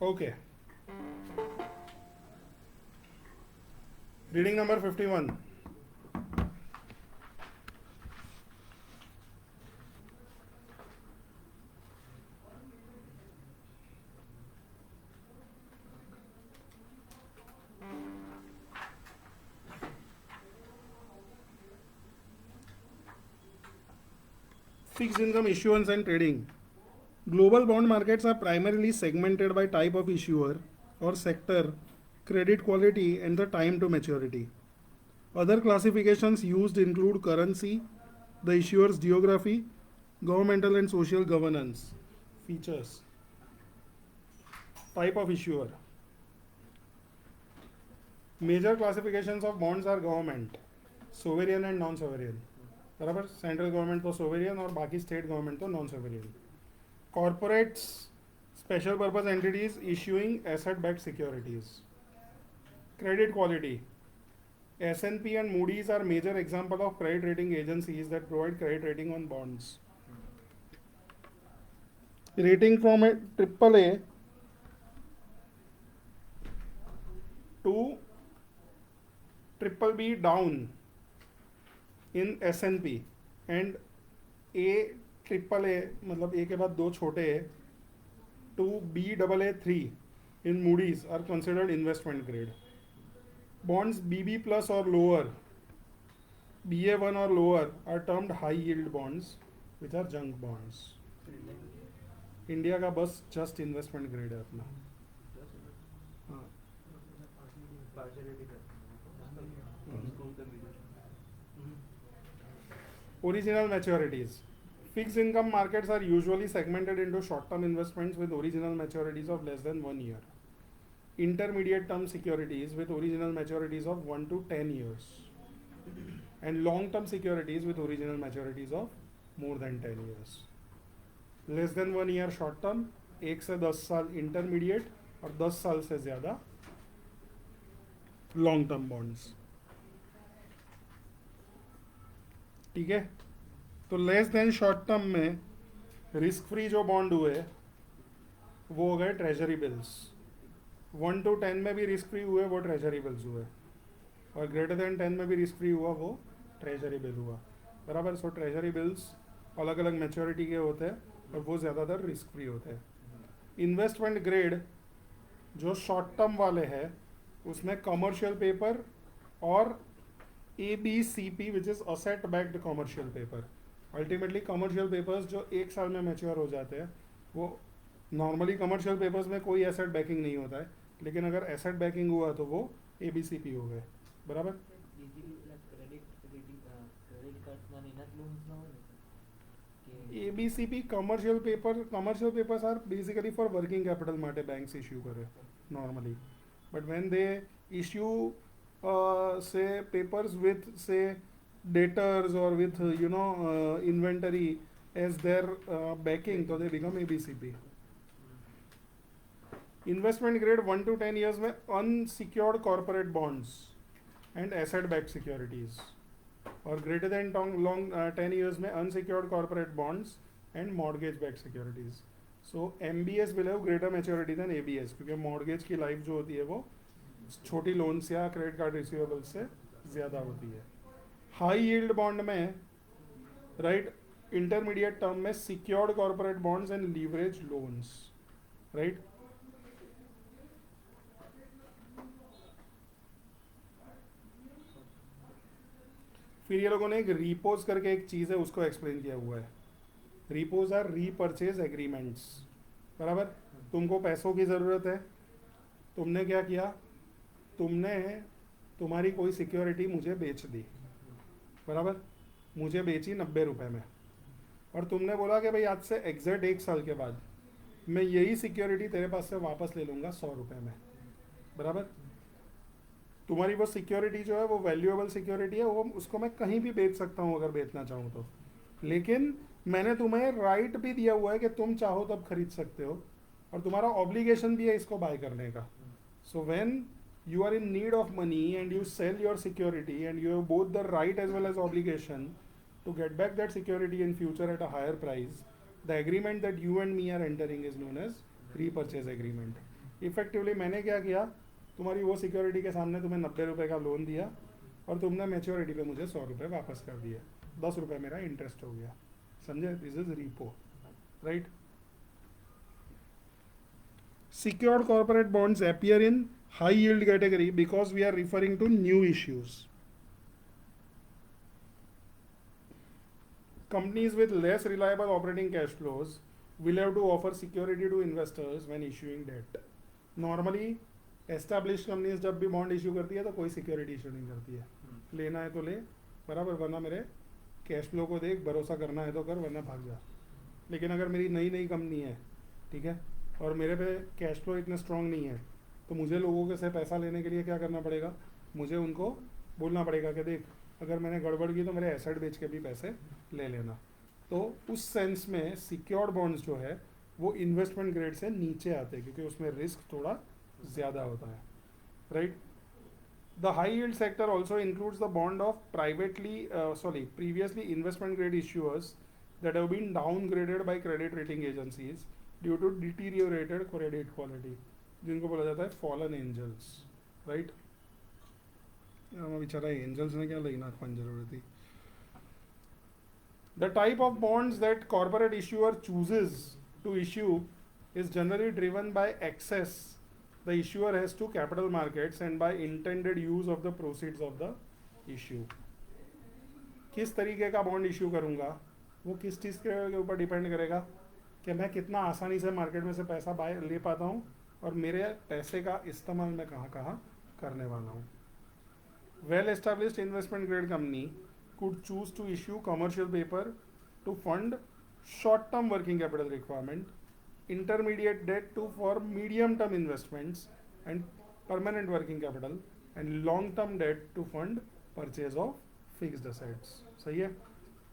Okay. Reading number 51. Fixed income issuance and trading. Global bond markets are primarily segmented by type of issuer or sector, credit quality, and the time to maturity. Other classifications used include currency, the issuer's geography, governmental and social governance. Features. Type of issuer. Major classifications of bonds are government, sovereign and non-sovereign. बराबर, central government तो sovereign और बाकी state government तो non sovereign. Corporates, special purpose entities issuing asset backed securities. Credit quality. S&P and Moody's are major example of credit rating agencies that provide credit rating on bonds. Rating from a AAA to BBB down in S&P and AAA मतलब A के बाद दो छोटे to Baa3 in Moody's are considered investment grade. Bonds BB plus or lower, BA1 or lower are termed high yield bonds, which are junk bonds. India का बस just investment grade है अपना. हाँ. Original maturities. Fixed income markets are usually segmented into short-term investments with original maturities of less than 1 year. Intermediate term securities with original maturities of 1 to 10 years. And long-term securities with original maturities of more than 10 years. Less than 1 year short term, 1 से 10 साल intermediate और 10 साल से ज़्यादा long term bonds. ठीक है, तो less than short term में रिस्क फ्री जो बॉन्ड हुए वो हो गए ट्रेजरी बिल्स. 1 to 10 में भी रिस्क फ्री हुए वो ट्रेजरी बिल्स हुए, और ग्रेटर देन 10 में भी रिस्क फ्री हुआ वो ट्रेजरी बिल हुआ. बराबर. सो ट्रेजरी बिल्स अलग अलग मैच्योरिटी के होते हैं और वो ज़्यादातर रिस्क फ्री होते हैं. इन्वेस्टमेंट ग्रेड जो शॉर्ट टर्म वाले हैं उसमें कमर्शियल पेपर और ABCP which is asset backed commercial paper. Ultimately commercial papers जो 1 साल में मैच्योर हो जाते हैं वो नॉर्मली कमर्शियल पेपर्स में कोई एसेट बैकिंग नहीं होता है, लेकिन अगर एसेट बैकिंग हुआ तो वो ABCP हो गए. बराबर. ABCP commercial papers are basically for working capital माटे banks issue करे normally, but when they issue say papers with say debtors or with inventory as their backing, so they become ABCP. Investment grade 1 to 10 years में unsecured corporate bonds and asset backed securities, और greater than long 10 years में unsecured corporate bonds and mortgage backed securities. So MBS will have greater maturity than ABS, क्योंकि mortgage की life जो होती है वो छोटी लोन्स या क्रेडिट कार्ड रिसीवेबल्स से ज़्यादा होती है. हाई यील्ड बॉन्ड में राइट इंटरमीडिएट टर्म में secured corporate bonds and leverage loans, right. फिर ये लोगों ने एक रीपोज करके एक चीज़ है उसको एक्सप्लेन किया हुआ है. Repos are repurchase agreements. बराबर. तुमको पैसों की ज़रूरत है, तुमने क्या किया, तुमने तुम्हारी कोई सिक्योरिटी मुझे बेच दी. बराबर. मुझे बेची 90 रुपये में, और तुमने बोला कि भाई आज से एग्जैक्ट 1 साल के बाद मैं यही सिक्योरिटी तेरे पास से वापस ले लूँगा 100 रुपये में. बराबर. तुम्हारी वो सिक्योरिटी जो है वो वैल्यूएबल सिक्योरिटी है, वो उसको मैं कहीं भी बेच सकता हूँ अगर बेचना चाहूँ तो. लेकिन मैंने तुम्हें राइट भी दिया हुआ है कि तुम चाहो तब खरीद सकते हो, और तुम्हारा ऑब्लिगेशन भी है इसको बाय करने का. So when you are in need of money and you sell your security and you have both the right as well as obligation to get back that security in future at a higher price, the agreement that you and me are entering is known as repurchase agreement. Effectively मैंने क्या किया, तुम्हारी वो security के सामने तुम्हें 90 रुपये का लोन दिया और तुमने मैच्योरिटी पे मुझे 100 रुपये वापस कर दिए. 10 रुपये मेरा इंटरेस्ट हो गया. समझे? This is repo, right. Secured corporate bonds appear in high yield category because we are referring to new issues. Companies with less reliable operating cash flows will have to offer security to investors when issuing debt. Normally established companies जब भी bond issue करती है तो कोई security issue नहीं करती है. लेना है तो ले, बराबर, वरना मेरे कैश फ्लो को देख, भरोसा करना है तो कर, वरना भाग जा. लेकिन अगर मेरी नई कंपनी है, ठीक है, और मेरे पे कैश फ्लो इतने स्ट्रॉन्ग नहीं है, तो मुझे लोगों के से पैसा लेने के लिए क्या करना पड़ेगा, मुझे उनको बोलना पड़ेगा कि देख अगर मैंने गड़बड़ की तो मेरे एसेट बेच के भी पैसे ले लेना. तो उस सेंस में सिक्योर्ड बॉन्ड्स जो है वो इन्वेस्टमेंट ग्रेड से नीचे आते हैं क्योंकि उसमें रिस्क थोड़ा ज़्यादा होता है, right. The high yield sector also includes the bond of previously investment grade issuers that have been downgraded by credit rating agencies due to deteriorated credit quality, जिनको बोला जाता है fallen angels, right. बेचारा angels ने क्या लगी नाक पंजर हो रही थी. The type of bonds that corporate issuer chooses to issue is generally driven by access the issuer has to capital markets and by intended use of the proceeds of the issue. किस तरीके का bond issue करूँगा वो किस चीज़ के ऊपर depend करेगा कि मैं कितना आसानी से मार्केट में से पैसा बाय ले पाता हूँ और मेरे पैसे का इस्तेमाल मैं कहाँ कहाँ करने वाला हूँ. Well established investment grade company could choose to issue commercial paper to fund short term working capital requirement, intermediate debt to for medium term investments and permanent working capital, and long term debt to fund purchase of fixed assets. सही है.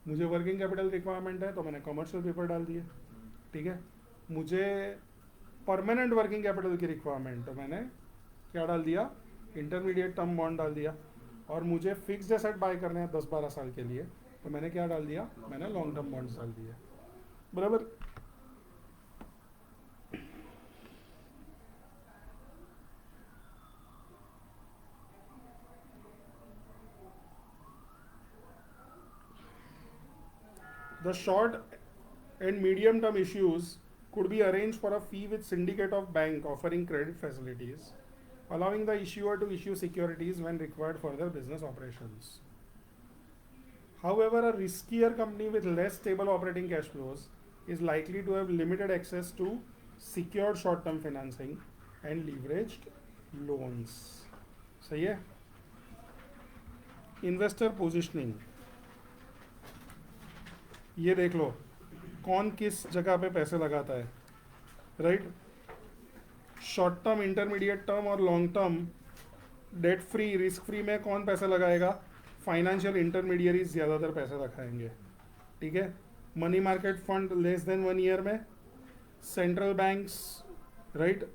मुझे working capital requirement है तो मैंने commercial paper डाल दिए, ठीक है. मुझे परमानेंट वर्किंग कैपिटल की रिक्वायरमेंट तो मैंने क्या डाल दिया, इंटरमीडिएट टर्म बॉन्ड डाल दिया. और मुझे फिक्स्ड एसेट बाय करने हैं 10-12 साल के लिए तो मैंने क्या डाल दिया, मैंने लॉन्ग टर्म बॉन्ड्स डाल दिए. बराबर. The short and medium term issues could be arranged for a fee with syndicate of bank offering credit facilities, allowing the issuer to issue securities when required for their business operations. However, a riskier company with less stable operating cash flows is likely to have limited access to secured short-term financing and leveraged loans. सही है. Investor positioning. ये देख लो कौन किस जगह पे पैसे लगाता है, right. Short term, intermediate term और long term debt free, risk free में कौन पैसे लगाएगा, फाइनेंशियल इंटरमीडियरीज ज़्यादातर पैसे रखाएंगे, ठीक है. Money market fund less than 1 year में, सेंट्रल बैंक्स, राइट,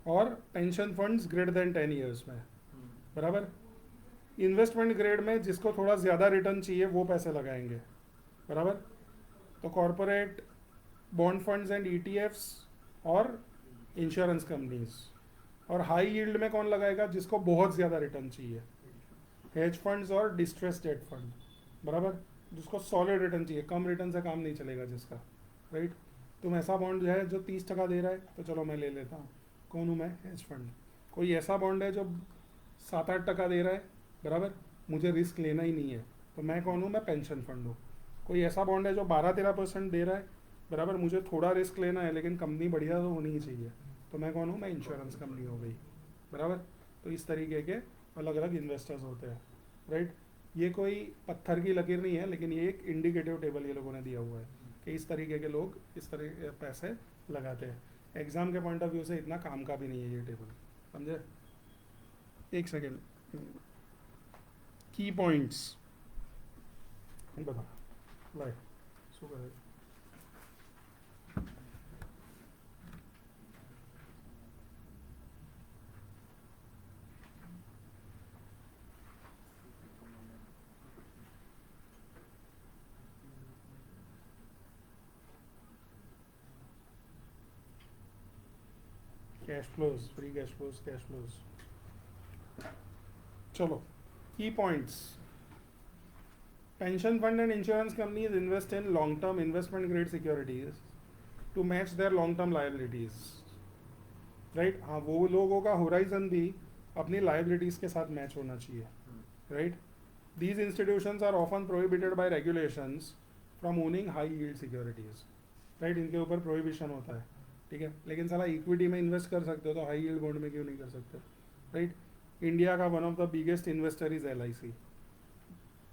और pension funds greater than 10 years में. बराबर। इन्वेस्टमेंट ग्रेड में जिसको थोड़ा ज़्यादा रिटर्न चाहिए वो पैसे लगाएंगे, बराबर। तो corporate bond funds and ETFs और इंश्योरेंस कंपनीज। और हाई यील्ड में कौन लगाएगा? जिसको बहुत ज़्यादा रिटर्न चाहिए, हेज फंड्स और डिस्ट्रेस डेट फंड, बराबर। जिसको सॉलिड रिटर्न चाहिए, कम रिटर्न से काम नहीं चलेगा जिसका, राइट। तुम ऐसा बॉन्ड जो है जो 30% दे रहा है तो चलो मैं ले लेता हूँ, कौन हूँ मैं? Hedge fund. कोई ऐसा बॉन्ड है जो 7-8% दे रहा है, बराबर, मुझे रिस्क लेना ही नहीं है, तो मैं कौन हूँ? मैं पेंशन फंड हूँ। कोई ऐसा बॉन्ड है जो 12-13% दे रहा है, बराबर, मुझे थोड़ा रिस्क लेना है लेकिन कंपनी बढ़िया तो होनी ही चाहिए, तो मैं कौन हूँ? मैं इंश्योरेंस कंपनी हो गई, बराबर। तो इस तरीके के अलग अलग इन्वेस्टर्स होते हैं, राइट। ये कोई पत्थर की लकीर नहीं है, लेकिन ये एक इंडिकेटिव टेबल ये लोगों ने दिया हुआ है कि इस तरीके के लोग इस तरह पैसे लगाते हैं। एग्जाम के पॉइंट ऑफ व्यू से इतना काम का भी नहीं है ये टेबल, समझे? एक सेकेंड, की पॉइंट्स बता लाए શું કરે? Cash flows, free cash flows. चलो, key points. Pension fund and insurance companies invest in long term investment grade securities to match their long term liabilities, right. हाँ, वो लोगों का होराइजन भी अपनी लायबिलिटीज के साथ मैच होना चाहिए, right. These institutions are often prohibited by regulations from owning high yield securities, right. इनके ऊपर प्रोहिबिशन होता है, ठीक है। लेकिन साला इक्विटी में इन्वेस्ट कर सकते हो तो हाई यील्ड बॉन्ड में क्यों नहीं कर सकते, राइट। इंडिया का one of the biggest investor is LIC,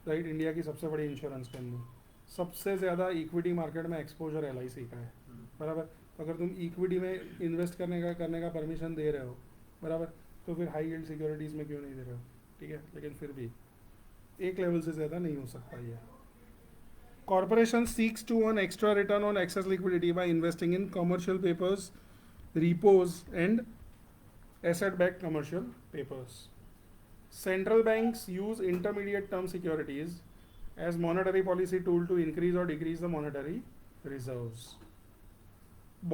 right. India की सबसे बड़ी इंश्योरेंस कंपनी, सबसे ज़्यादा इक्विटी मार्केट में एक्सपोजर LIC का है, बराबर। तो अगर तुम इक्विटी में इन्वेस्ट करने का परमिशन दे रहे हो, बराबर, तो फिर हाई यील्ड सिक्योरिटीज़ में क्यों नहीं दे रहे हो, ठीक है। लेकिन फिर भी एक लेवल से ज़्यादा नहीं हो सकता ये। Corporation seeks to earn extra return on excess liquidity by investing in commercial papers, repos, and asset-backed commercial papers. Central banks use intermediate term securities as monetary policy tool to increase or decrease the monetary reserves.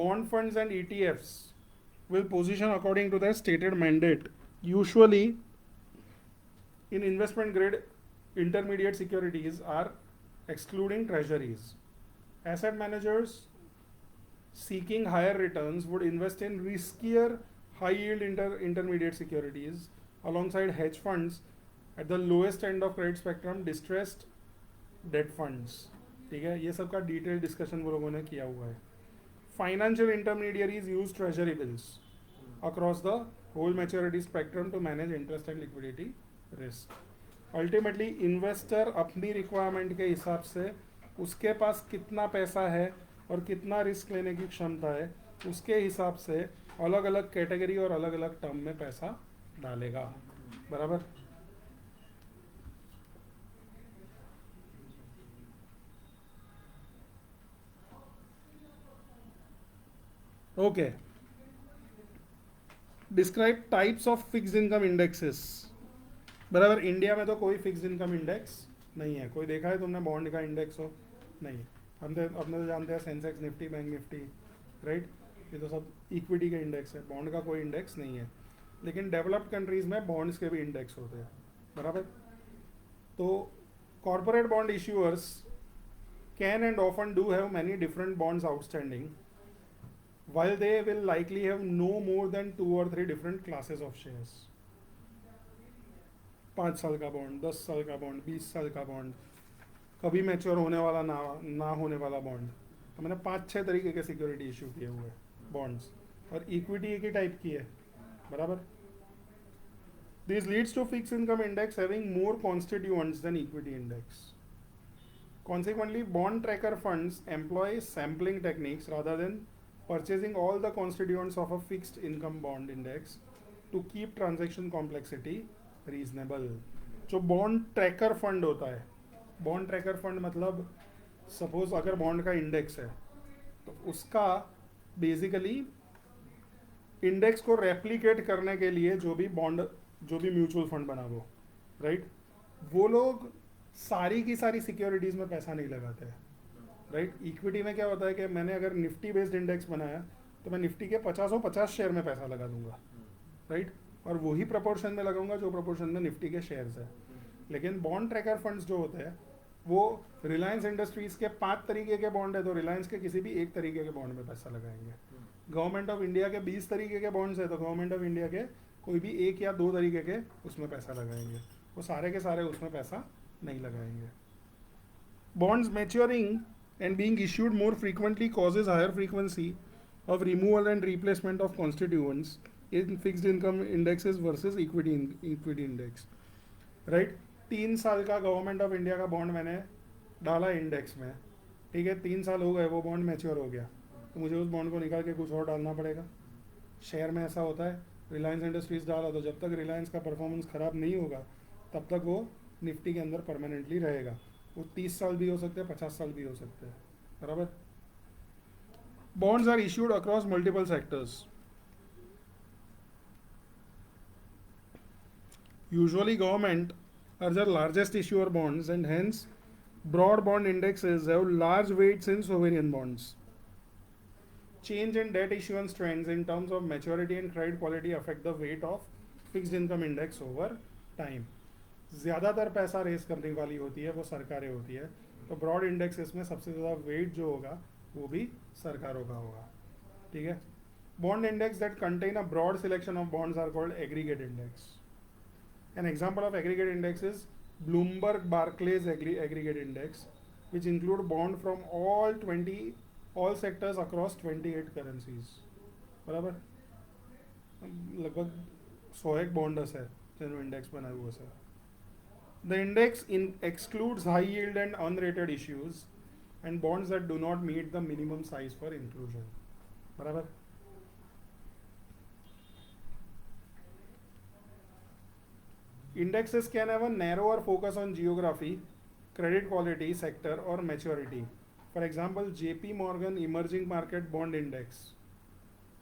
Bond funds and ETFs will position according to their stated mandate, usually in investment grade intermediate securities are excluding treasuries. Asset managers seeking higher returns would invest in riskier high yield intermediate securities alongside hedge funds at the lowest end of credit spectrum, distressed debt funds, ठीक है। ये सब का detail discussion वो लोगों ने किया हुआ है। Financial intermediaries use treasury bills across the whole maturity spectrum to manage interest and liquidity risk. Ultimately investor अपनी रिक्वायरमेंट के हिसाब से उसके पास कितना पैसा है और कितना रिस्क लेने की क्षमता है, उसके हिसाब से अलग अलग कैटेगरी और अलग अलग टर्म में पैसा डालेगा, बराबर। Okay, describe types of fixed income indexes, बराबर। इंडिया में तो कोई फिक्स्ड इनकम इंडेक्स नहीं है। कोई देखा है तुमने बॉन्ड का इंडेक्स हो? नहीं। हम तो अपने तो जानते हैं Sensex, Nifty, bank Nifty, right. ये तो सब इक्विटी के इंडेक्स है, बॉन्ड का कोई इंडेक्स नहीं है। लेकिन डेवलप्ड कंट्रीज में बॉन्ड्स के भी इंडेक्स होते हैं, बराबर। तो corporate bond issuers can and often do have many different bonds outstanding, while they will likely have no more than 2 or 3 different classes of shares. 5 साल का बॉन्ड, 10 साल का बॉन्ड, 20 साल का बॉन्ड, कभी मैच्योर होने वाला ना होने वाला बॉन्ड। तो मैंने 5-6 तरीके के सिक्योरिटी इशू किए हुए हैं बॉन्ड्स, और इक्विटी एक ही टाइप की है, बराबर। This leads to fix income index having more constituents than equity index. Consequently, bond tracker funds employ sampling techniques rather than purchasing all the constituents of a fixed income bond index to keep transaction complexity reasonable. जो bond tracker fund होता है, bond tracker fund मतलब suppose अगर bond का index है तो उसका basically index को रेप्लिकेट करने के लिए जो भी बॉन्ड जो भी म्यूचुअल फंड बना वो, राइट, वो लोग सारी की सारी सिक्योरिटीज़ में पैसा नहीं लगाते हैं, राइट। इक्विटी में क्या होता है कि मैंने अगर निफ्टी बेस्ड इंडेक्स बनाया तो मैं निफ्टी के 50 शेयर में पैसा लगा दूंगा, राइट, और वही प्रपोर्शन में लगाऊंगा जो प्रपोर्शन में निफ्टी के शेयर्स है। लेकिन बॉन्ड ट्रैकर फंड्स जो होते हैं वो रिलायंस इंडस्ट्रीज के 5 तरीके के बॉन्ड है तो रिलायंस के किसी भी एक तरीके के बॉन्ड में पैसा लगाएंगे। गवर्नमेंट ऑफ इंडिया के 20 तरीके के बॉन्ड्स है तो गवर्नमेंट ऑफ इंडिया के कोई भी एक या दो तरीके के उसमें पैसा लगाएंगे, वो सारे के सारे उसमें पैसा नहीं लगाएंगे। Bonds maturing and being issued more frequently causes higher frequency of removal and replacement of constituents in fixed income indexes versus equity index, right। 3 साल का गवर्नमेंट ऑफ इंडिया का बॉन्ड मैंने डाला इंडेक्स में, ठीक है, 3 साल हो गए, वो बॉन्ड मैच्योर हो गया तो मुझे उस बॉन्ड को निकाल के कुछ और डालना पड़ेगा। शेयर में ऐसा होता है, रिलायंस इंडस्ट्रीज डाला तो जब तक रिलायंस का परफॉर्मेंस ख़राब नहीं होगा तब तक वो निफ्टी के अंदर परमानेंटली रहेगा। वो 30 साल भी हो सकते हैं, 50 साल भी हो सकते हैं, बराबर। Bonds are issued across multiple sectors. Usually government are the largest issuer bonds and hence broad bond indexes have large weights in sovereign bonds. Change in debt issuance trends in terms of maturity and credit quality affect the weight of fixed income index over time. ज़्यादातर पैसा race करने वाली होती है वो सरकारें होती है, तो ब्रॉड इंडेक्सेस में सबसे ज़्यादा वेट जो होगा वो भी सरकारों का होगा, ठीक है। Bond index that contain a broad selection of bonds are called aggregate index. An example of aggregate index is Bloomberg Barclays aggregate index, which include bond from all sectors across 28 currencies, बराबर। लगभग 100 bond है जिनमें index बना हुआ है। The index excludes high yield and unrated issues and bonds that do not meet the minimum size for inclusion, बराबर। Indexes can have a narrower focus on geography, credit quality, sector, or maturity. For example, JP Morgan Emerging Market Bond Index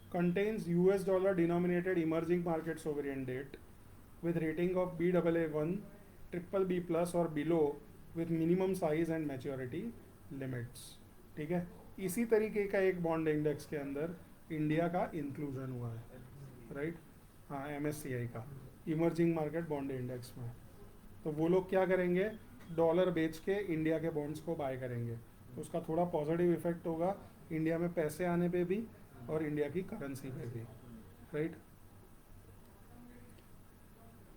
contains US dollar denominated emerging market sovereign debt with rating of Baa1, BBB plus or below with minimum size and maturity limits, ठीक है। इसी तरीके का एक bond index के अंदर India का inclusion हुआ है, राइट, हाँ, MSCI का इमर्जिंग मार्केट बॉन्ड इंडेक्स में। तो वो लोग क्या करेंगे, डॉलर बेच के इंडिया के बॉन्ड्स को बाय करेंगे, तो उसका थोड़ा पॉजिटिव इफेक्ट होगा इंडिया में पैसे आने पे भी और इंडिया की करेंसी पे भी, right.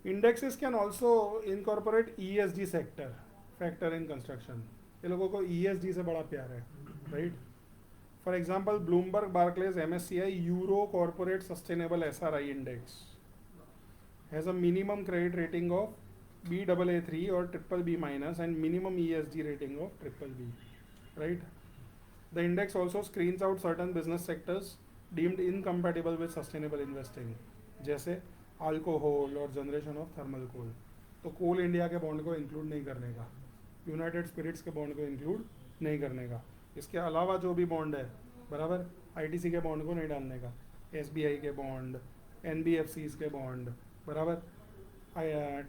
Indexes can also incorporate ESG sector factor in construction. ये लोगों को ESG से बड़ा प्यार है, right. For example Bloomberg Barclays MSCI euro corporate sustainable SRI index has a minimum credit rating of Baa3 or BBB minus and minimum ESG rating of BBB, right? The index also screens out certain business sectors deemed incompatible with sustainable investing, जैसे alcohol और generation of thermal कोल। तो कोल India के bond को include नहीं करने का, United spirits के bond को इंक्लूड नहीं करने का। इसके अलावा जो भी बॉन्ड है, बराबर, ITC के बॉन्ड को नहीं डालने का, SBI के बॉन्ड, NBFCs के बॉन्ड, बराबर,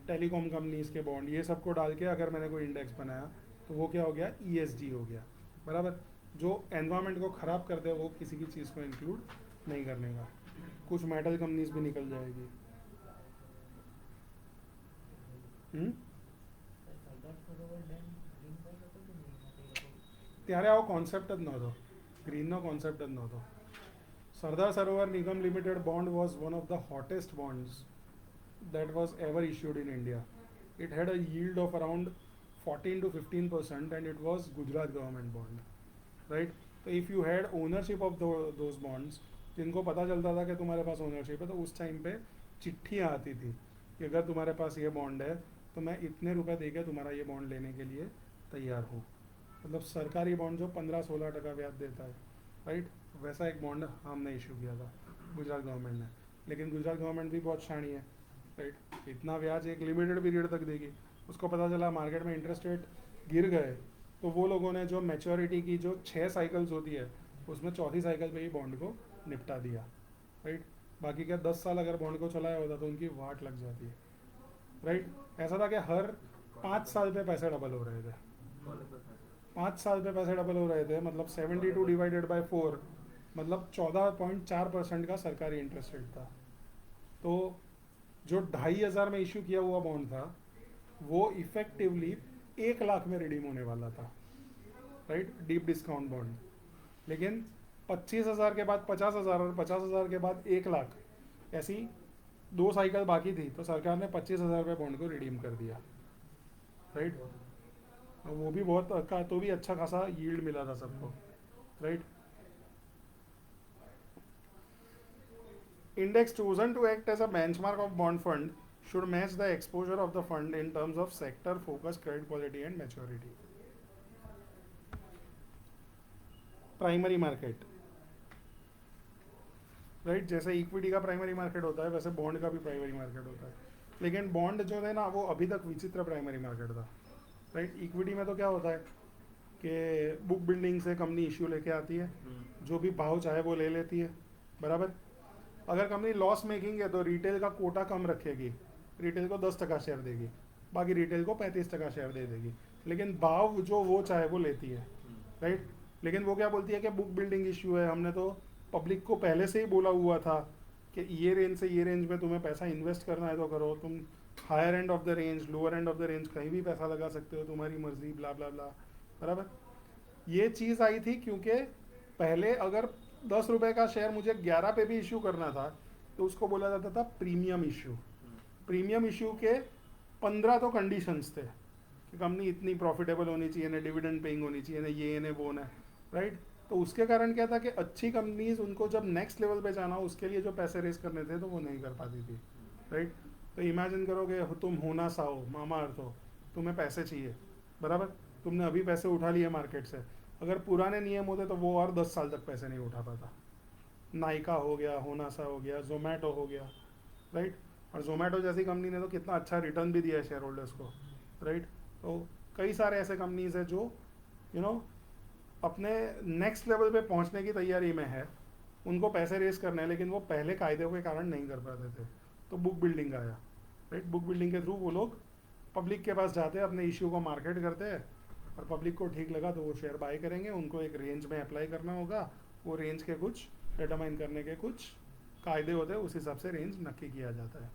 टेलीकॉम कंपनीज के बॉन्ड, ये सबको डाल के अगर मैंने कोई इंडेक्स बनाया तो वो क्या हो गया, ESG हो गया, बराबर। जो एनवायरनमेंट को ख़राब कर दे वो किसी की चीज़ को इंक्लूड नहीं करने का। कुछ मेटल कंपनीज भी निकल जाएगी। ત્યારે આવો કોન્સેપ્ટ જ નહોતો, ગ્રીનનો કોન્સેપ્ટ જ નહોતો. સરદાર સરોવર નિગમ limited bond was one of the hottest bonds that was ever issued in India. It had a yield of around 14 to 15% and it was Gujarat government bond, right? So if you had ownership of those bonds, जिनको पता चलता था कि तुम्हारे पास ownership है, तो उस time पे चिट्ठियाँ आती थी कि अगर तुम्हारे पास ये बॉन्ड है तो मैं इतने रुपए देके तुम्हारा ये बॉन्ड लेने के लिए तैयार हूँ. मतलब सरकारी बॉन्ड जो 15-16% ब्याज देता है, राइट, वैसा एक बॉन्ड हमने इशू किया था गुजरात गवर्नमेंट ने. लेकिन गुजरात गवर्नमेंट भी बहुत शानी है, राइट, इतना ब्याज एक लिमिटेड पीरियड तक देगी. उसको पता चला मार्केट में इंटरेस्ट रेट गिर गए, तो वो लोगों ने जो मैच्योरिटी की जो 6 साइकिल्स होती है उसमें चौथी साइकिल पे ही बॉन्ड को निपटा दिया, राइट. बाकी क्या 10 साल अगर बॉन्ड को चलाया होता तो उनकी वाट लग जाती है, राइट। ऐसा था कि हर 5 साल पे पैसे डबल हो रहे थे, 5 साल पे पैसे डबल हो रहे थे, मतलब 72 डिवाइडेड बाय 4 मतलब 14.4% का सरकारी इंटरेस्ट रेट था। तो जो 2,500 में इशू किया हुआ बॉन्ड था वो इफेक्टिवली 1 लाख में रिडीम होने वाला था, राइट, डीप डिस्काउंट बॉन्ड। लेकिन 25,000 के बाद 50,000 और 50,000 के बाद 1 लाख, ऐसी 2 साइकिल बाकी थी तो सरकार ने 25,000 रुपये बॉन्ड को रिडीम कर दिया, राइट। वो भी बहुत का तो भी अच्छा खासा यील्ड मिला था सबको, right. Index chosen to act as a benchmark of bond fund should match the exposure of the fund in terms of sector, focus, credit quality and maturity. Primary market, right, जैसे equity का primary market होता है वैसे bond का भी primary market होता है। लेकिन बॉन्ड जो है ना वो अभी तक विचित्र प्राइमरी मार्केट था, राइट। इक्विटी में तो क्या होता है कि बुक बिल्डिंग से कंपनी इश्यू लेके आती है, जो भी भाव चाहे वो ले लेती है, बराबर। अगर कंपनी लॉस मेकिंग है तो रिटेल का कोटा कम रखेगी, रिटेल को 10% शेयर देगी, बाकी रिटेल को 35% शेयर दे देगी, लेकिन भाव जो वो चाहे वो लेती है, राइट। लेकिन वो क्या बोलती है कि बुक बिल्डिंग इश्यू है, हमने तो पब्लिक को पहले से ही बोला हुआ था कि ये रेंज से ये रेंज में तुम्हें पैसा इन्वेस्ट करना है तो करो, तुम higher end of the range, lower end of the range कहीं भी पैसा लगा सकते हो, तुम्हारी मर्जी, ब्ला ब्ला ब्ला, बराबर। ये चीज़ आई थी क्योंकि पहले अगर 10 रुपये का शेयर मुझे 11 पे भी इशू करना था तो उसको बोला जाता था प्रीमियम इशू। प्रीमियम इशू के 15 तो कंडीशंस थे कि कंपनी इतनी प्रॉफिटेबल होनी चाहिए ना, डिविडेंड पेइंग होनी चाहिए ना, ये ना वो ना, राइट। तो उसके कारण क्या था कि अच्छी कंपनीज उनको जब नेक्स्ट लेवल पे जाना उसके लिए जो पैसे रेस करने थे तो वो नहीं कर पाती थी, राइट। तो इमेजिन करो कि तुम होना सा हो, मामा अर्थ हो, तुम्हें पैसे चाहिए, बराबर, तुमने अभी पैसे उठा लिए मार्केट से, अगर पुराने नियम होते तो वो और 10 साल तक पैसे नहीं उठा पाता। नाइका हो गया, होना सा हो गया, जोमेटो हो गया, राइट। और जोमेटो जैसी कंपनी ने तो कितना अच्छा रिटर्न भी दिया है शेयर होल्डर्स को, राइट। तो कई सारे ऐसे कंपनीज है जो अपने नेक्स्ट लेवल पे पहुंचने की तैयारी में है, उनको पैसे रेस करने हैं, लेकिन वो पहले कायदे के कारण नहीं कर पाते थे, तो बुक बिल्डिंग आया, राइट। बुक बिल्डिंग के थ्रू वो लोग पब्लिक के पास जाते हैं, अपने इश्यू को मार्केट करते हैं, और पब्लिक को ठीक लगा तो वो शेयर बाय करेंगे, उनको एक रेंज में अप्लाई करना होगा, वो रेंज के कुछ डिटरमाइन करने के कुछ कायदे होते हैं, उस हिसाब से रेंज नक्की किया जाता है,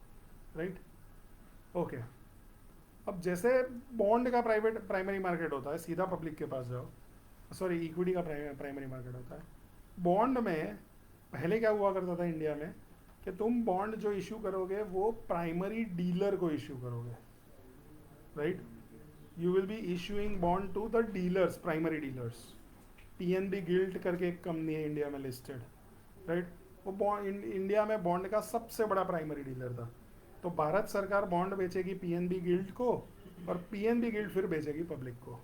राइट। ओके, अब जैसे बॉन्ड का प्राइमरी मार्केट होता है, सीधा पब्लिक के पास जाओ, सॉरी इक्विटी का प्राइमरी मार्केट होता है। बॉन्ड में पहले क्या हुआ करता था इंडिया में कि तुम बॉन्ड जो इशू करोगे वो प्राइमरी डीलर को इशू करोगे, right. You will be issuing bond to the dealers, primary dealers. PNB Gilt करके एक कंपनी है इंडिया में लिस्टेड, राइट। वो बॉन्ड इंडिया में बॉन्ड का सबसे बड़ा प्राइमरी डीलर था। तो भारत सरकार बॉन्ड बेचेगी पीएनबी गिल्ड को और पीएनबी गिल्ड फिर बेचेगी पब्लिक को,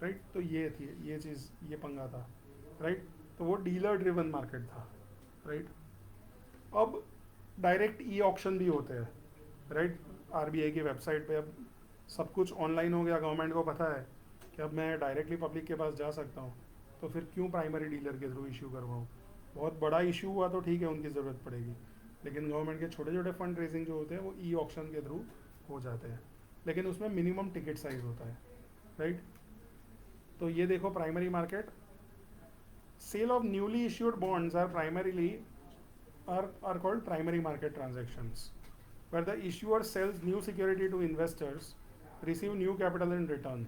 राइट। तो ये थी ये चीज़, ये पंगा था, राइट। तो वो डीलर ड्रिवन मार्केट था, राइट। अब डायरेक्ट ई ऑक्शन भी होते हैं, राइट। आरबीआई की वेबसाइट पे अब सब कुछ ऑनलाइन हो गया, गवर्नमेंट को पता है कि अब मैं डायरेक्टली पब्लिक के पास जा सकता हूँ, तो फिर क्यों प्राइमरी डीलर के थ्रू इशू करवाऊँ। बहुत बड़ा इशू हुआ तो ठीक है, उनकी ज़रूरत पड़ेगी, लेकिन गवर्नमेंट के छोटे छोटे फंड रेजिंग जो होते हैं वो ई ऑक्शन के थ्रू हो जाते हैं, लेकिन उसमें मिनिमम टिकट साइज होता है, राइट। तो ये देखो primary market, sale of newly issued bonds are primarily are called primary market transactions, where the issuer sells new security to investors, receive new capital in return.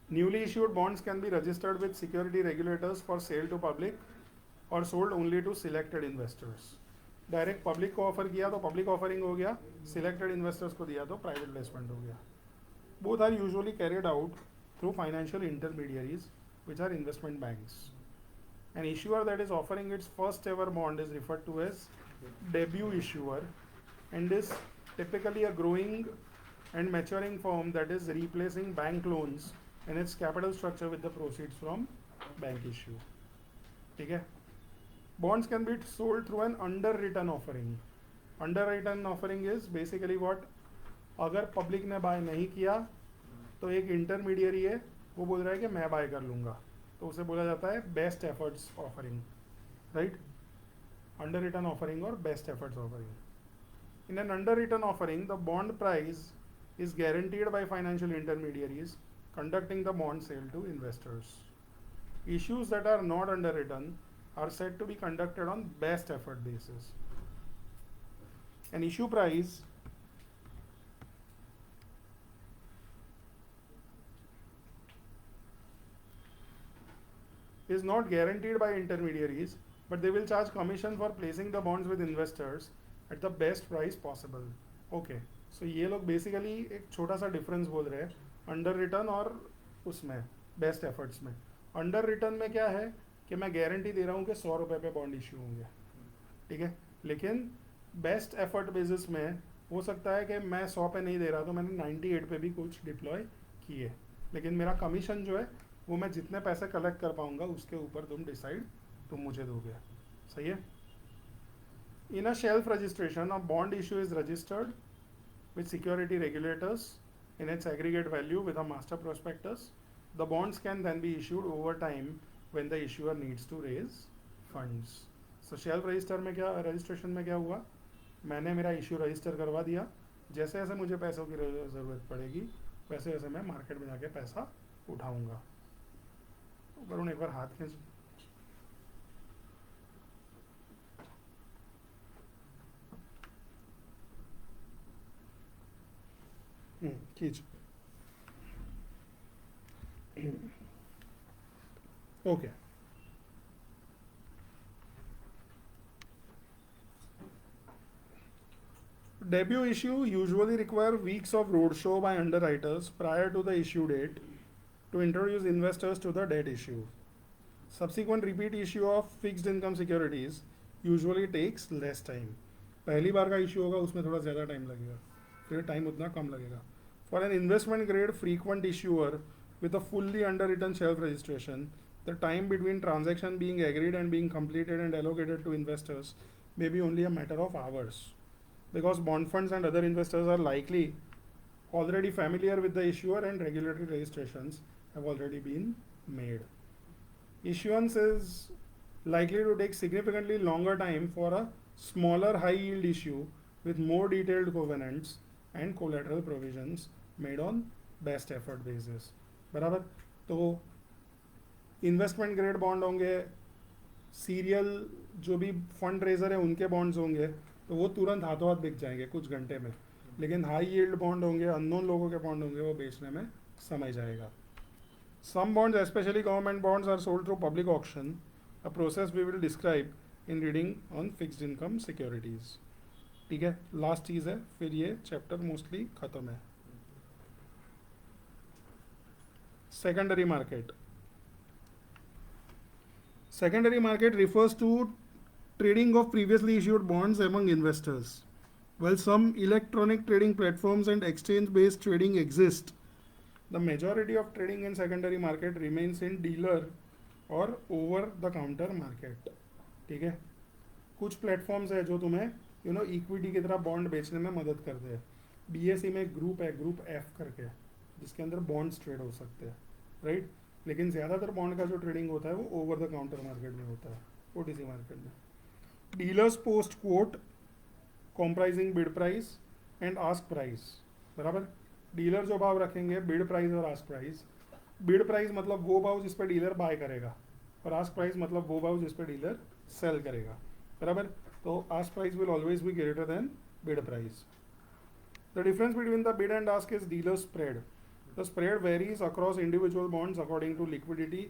Newly issued bonds can be registered with security regulators for sale to public or sold only to selected investors. Direct public को offer किया तो public offering हो गया, selected investors को दिया तो private placement हो गया। Both are usually carried out through financial intermediaries which are investment banks. An issuer that is offering its first ever bond is referred to as debut issuer and is typically a growing and maturing firm that is replacing bank loans in its capital structure with the proceeds from bank issue. ठीक है? Bonds can be sold through an underwritten offering. Underwritten offering is basically what? अगर public ने bye नहीं किया तो एक intermediary है, वो बोल रहा है कि मैं बाय कर लूँगा, तो उसे बोला जाता है best efforts offering, right. underwritten offering or best efforts offering. In an underwritten offering, the bond price is guaranteed by financial intermediaries conducting the bond sale to investors. Issues that are not underwritten are said to be conducted on best effort basis. An issue price is not guaranteed by intermediaries, but they will charge commission for placing the bonds with investors at the best price possible. Okay, so ये लोग basically एक छोटा सा difference बोल रहे हैं under return और उसमें बेस्ट एफर्ट्स में. अंडर रिटर्न में क्या है कि मैं गारंटी दे रहा हूँ कि 100 रुपये पे बॉन्ड इश्यू होंगे, ठीक है, लेकिन बेस्ट एफर्ट बेसिस में हो सकता है कि मैं 100 पे नहीं दे रहा तो मैंने 98 पे भी कुछ डिप्लॉय किए, लेकिन मेरा कमीशन जो है वो मैं जितने पैसे कलेक्ट कर पाऊंगा उसके ऊपर तुम मुझे दोगे. सही है. In a shelf registration a bond issue is registered with security regulators in its aggregate value with a master prospectus. The bonds can then be issued over time when the issuer needs to raise funds. So shelf register में क्या registration में क्या हुआ, मैंने मेरा issue register करवा दिया, जैसे जैसे मुझे पैसों की ज़रूरत पड़ेगी वैसे वैसे मैं मार्केट में जाके पैसा उठाऊंगा. वरुण एक बार हाथ खींच. खींच. Okay. Debut issue usually require weeks of roadshow by underwriters prior to the issue date to introduce investors to the debt issue. Subsequent repeat issue of fixed income securities usually takes less time. पहली बार का issue होगा उसमें थोड़ा ज़्यादा time लगेगा, फिर time उतना कम लगेगा. For an investment grade frequent issuer with a fully underwritten shelf registration, the time between transaction being agreed and being completed and allocated to investors may be only a matter of hours, because bond funds and other investors are likely already familiar with the issuer and regulatory registrations have already been made. Issuance is likely to take significantly longer time for a smaller high yield issue with more detailed covenants and collateral provisions made on best effort basis. बराबर. तो investment grade bond होंगे, serial जो भी fund raiser है उनके bonds होंगे तो वो तुरंत हाथों हाथ बिक जाएंगे कुछ घंटे में, लेकिन हाई यील्ड बॉन्ड होंगे, अननोन लोगों के बॉन्ड होंगे, वो बेचने में समय जाएगा. Some bonds especially government bonds are sold through public auction, a process we will describe in reading on fixed income securities. ठीक है, लास्ट चीज़ है, फिर ये चैप्टर मोस्टली ख़त्म है. Secondary market. Secondary market refers to trading of previously issued bonds among investors. While some electronic trading platforms and exchange-based trading exist, the majority of trading in secondary market remains in dealer or over-the-counter market. ठीक है, कुछ platforms है जो तुम्हें equity की तरह bond बेचने में मदद करते हैं. बीएसई में एक ग्रुप है, ग्रुप एफ करके, जिसके अंदर बॉन्ड्स ट्रेड हो सकते हैं, राइट. लेकिन ज़्यादातर बॉन्ड का जो ट्रेडिंग होता है वो ओवर द काउंटर मार्केट में होता है, ओटीसी मार्केट में. Dealers post quote comprising bid price and ask price. बराबर. डीलर जो भाव रखेंगे, बिड प्राइस और आस्क प्राइस. बिड प्राइस मतलब वो भाव जिस पर डीलर बाय करेगा, और आस्क प्राइस मतलब वो भाव जिस पर डीलर सेल करेगा. बराबर. तो ask price will always be greater than bid price. The difference between the bid and ask is dealer spread. The spread varies across individual bonds according to liquidity,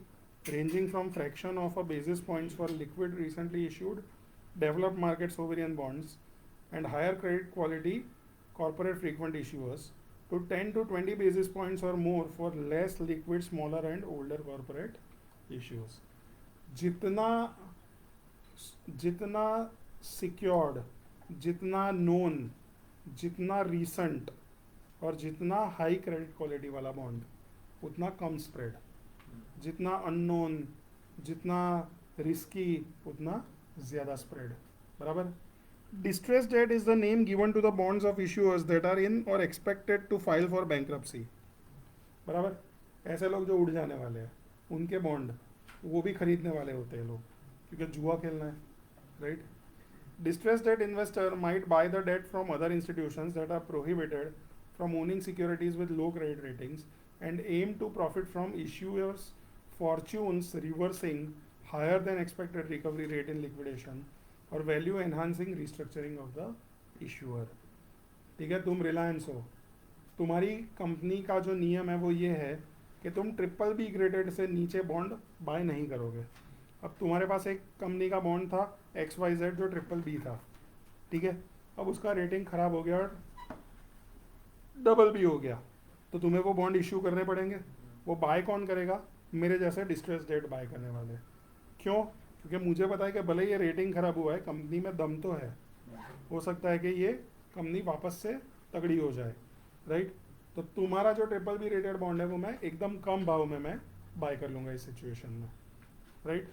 ranging from fraction of a basis points for liquid recently issued developed market sovereign bonds and higher credit quality corporate frequent issuers to 10 to 20 basis points or more for less liquid smaller and older corporate issues. जितना secured, जितना known, जितना recent और जितना high credit quality वाला bond उतना कम spread, जितना unknown, जितना रिस्की उतना ज़्यादा स्प्रेड. बराबर. Distress debt is the name given to the bonds of issuers that are in और expected to file for bankruptcy. बराबर. ऐसे लोग जो उड़ जाने वाले हैं उनके बॉन्ड वो भी खरीदने वाले होते हैं लोग, क्योंकि जुआ खेलना है, right. distressed debt investor might buy the debt from other institutions that are prohibited from owning securities with low credit ratings and aim to profit from issuers' fortunes reversing higher than expected recovery rate in liquidation or value enhancing restructuring of the issuer. ठीक है, तुम रिलायंस हो, तुम्हारी company का जो नियम है वो ये है कि तुम ट्रिपल बी ग्रेडेड से नीचे बॉन्ड बाय नहीं करोगे. अब तुम्हारे पास एक कंपनी का बॉन्ड था XYZ जो ट्रिपल बी था, ठीक है, अब उसका रेटिंग खराब हो गया और डबल बी हो गया, तो तुम्हें वो बॉन्ड इश्यू करने पड़ेंगे. वो बाय कौन करेगा? मेरे जैसे डिस्ट्रेस डेट बाय करने वाले. क्यों? क्योंकि मुझे पता है कि भले ये रेटिंग खराब हुआ है, कंपनी में दम तो है, हो सकता है कि ये कंपनी वापस से तगड़ी हो जाए, राइट. तो तुम्हारा जो ट्रिपल बी रेटेड बॉन्ड है वो मैं एकदम कम भाव में मैं बाय कर लूँगा इस सिचुएशन में, right.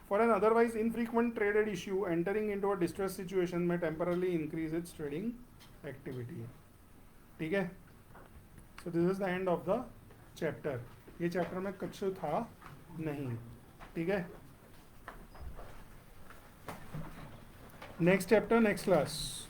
For an otherwise infrequent traded issue, entering into a distress situation may temporarily increase its trading activity. ठीक है. So this is the end of the chapter. ये चैप्टर में कुछ था नहीं, ठीक है. Next chapter next class.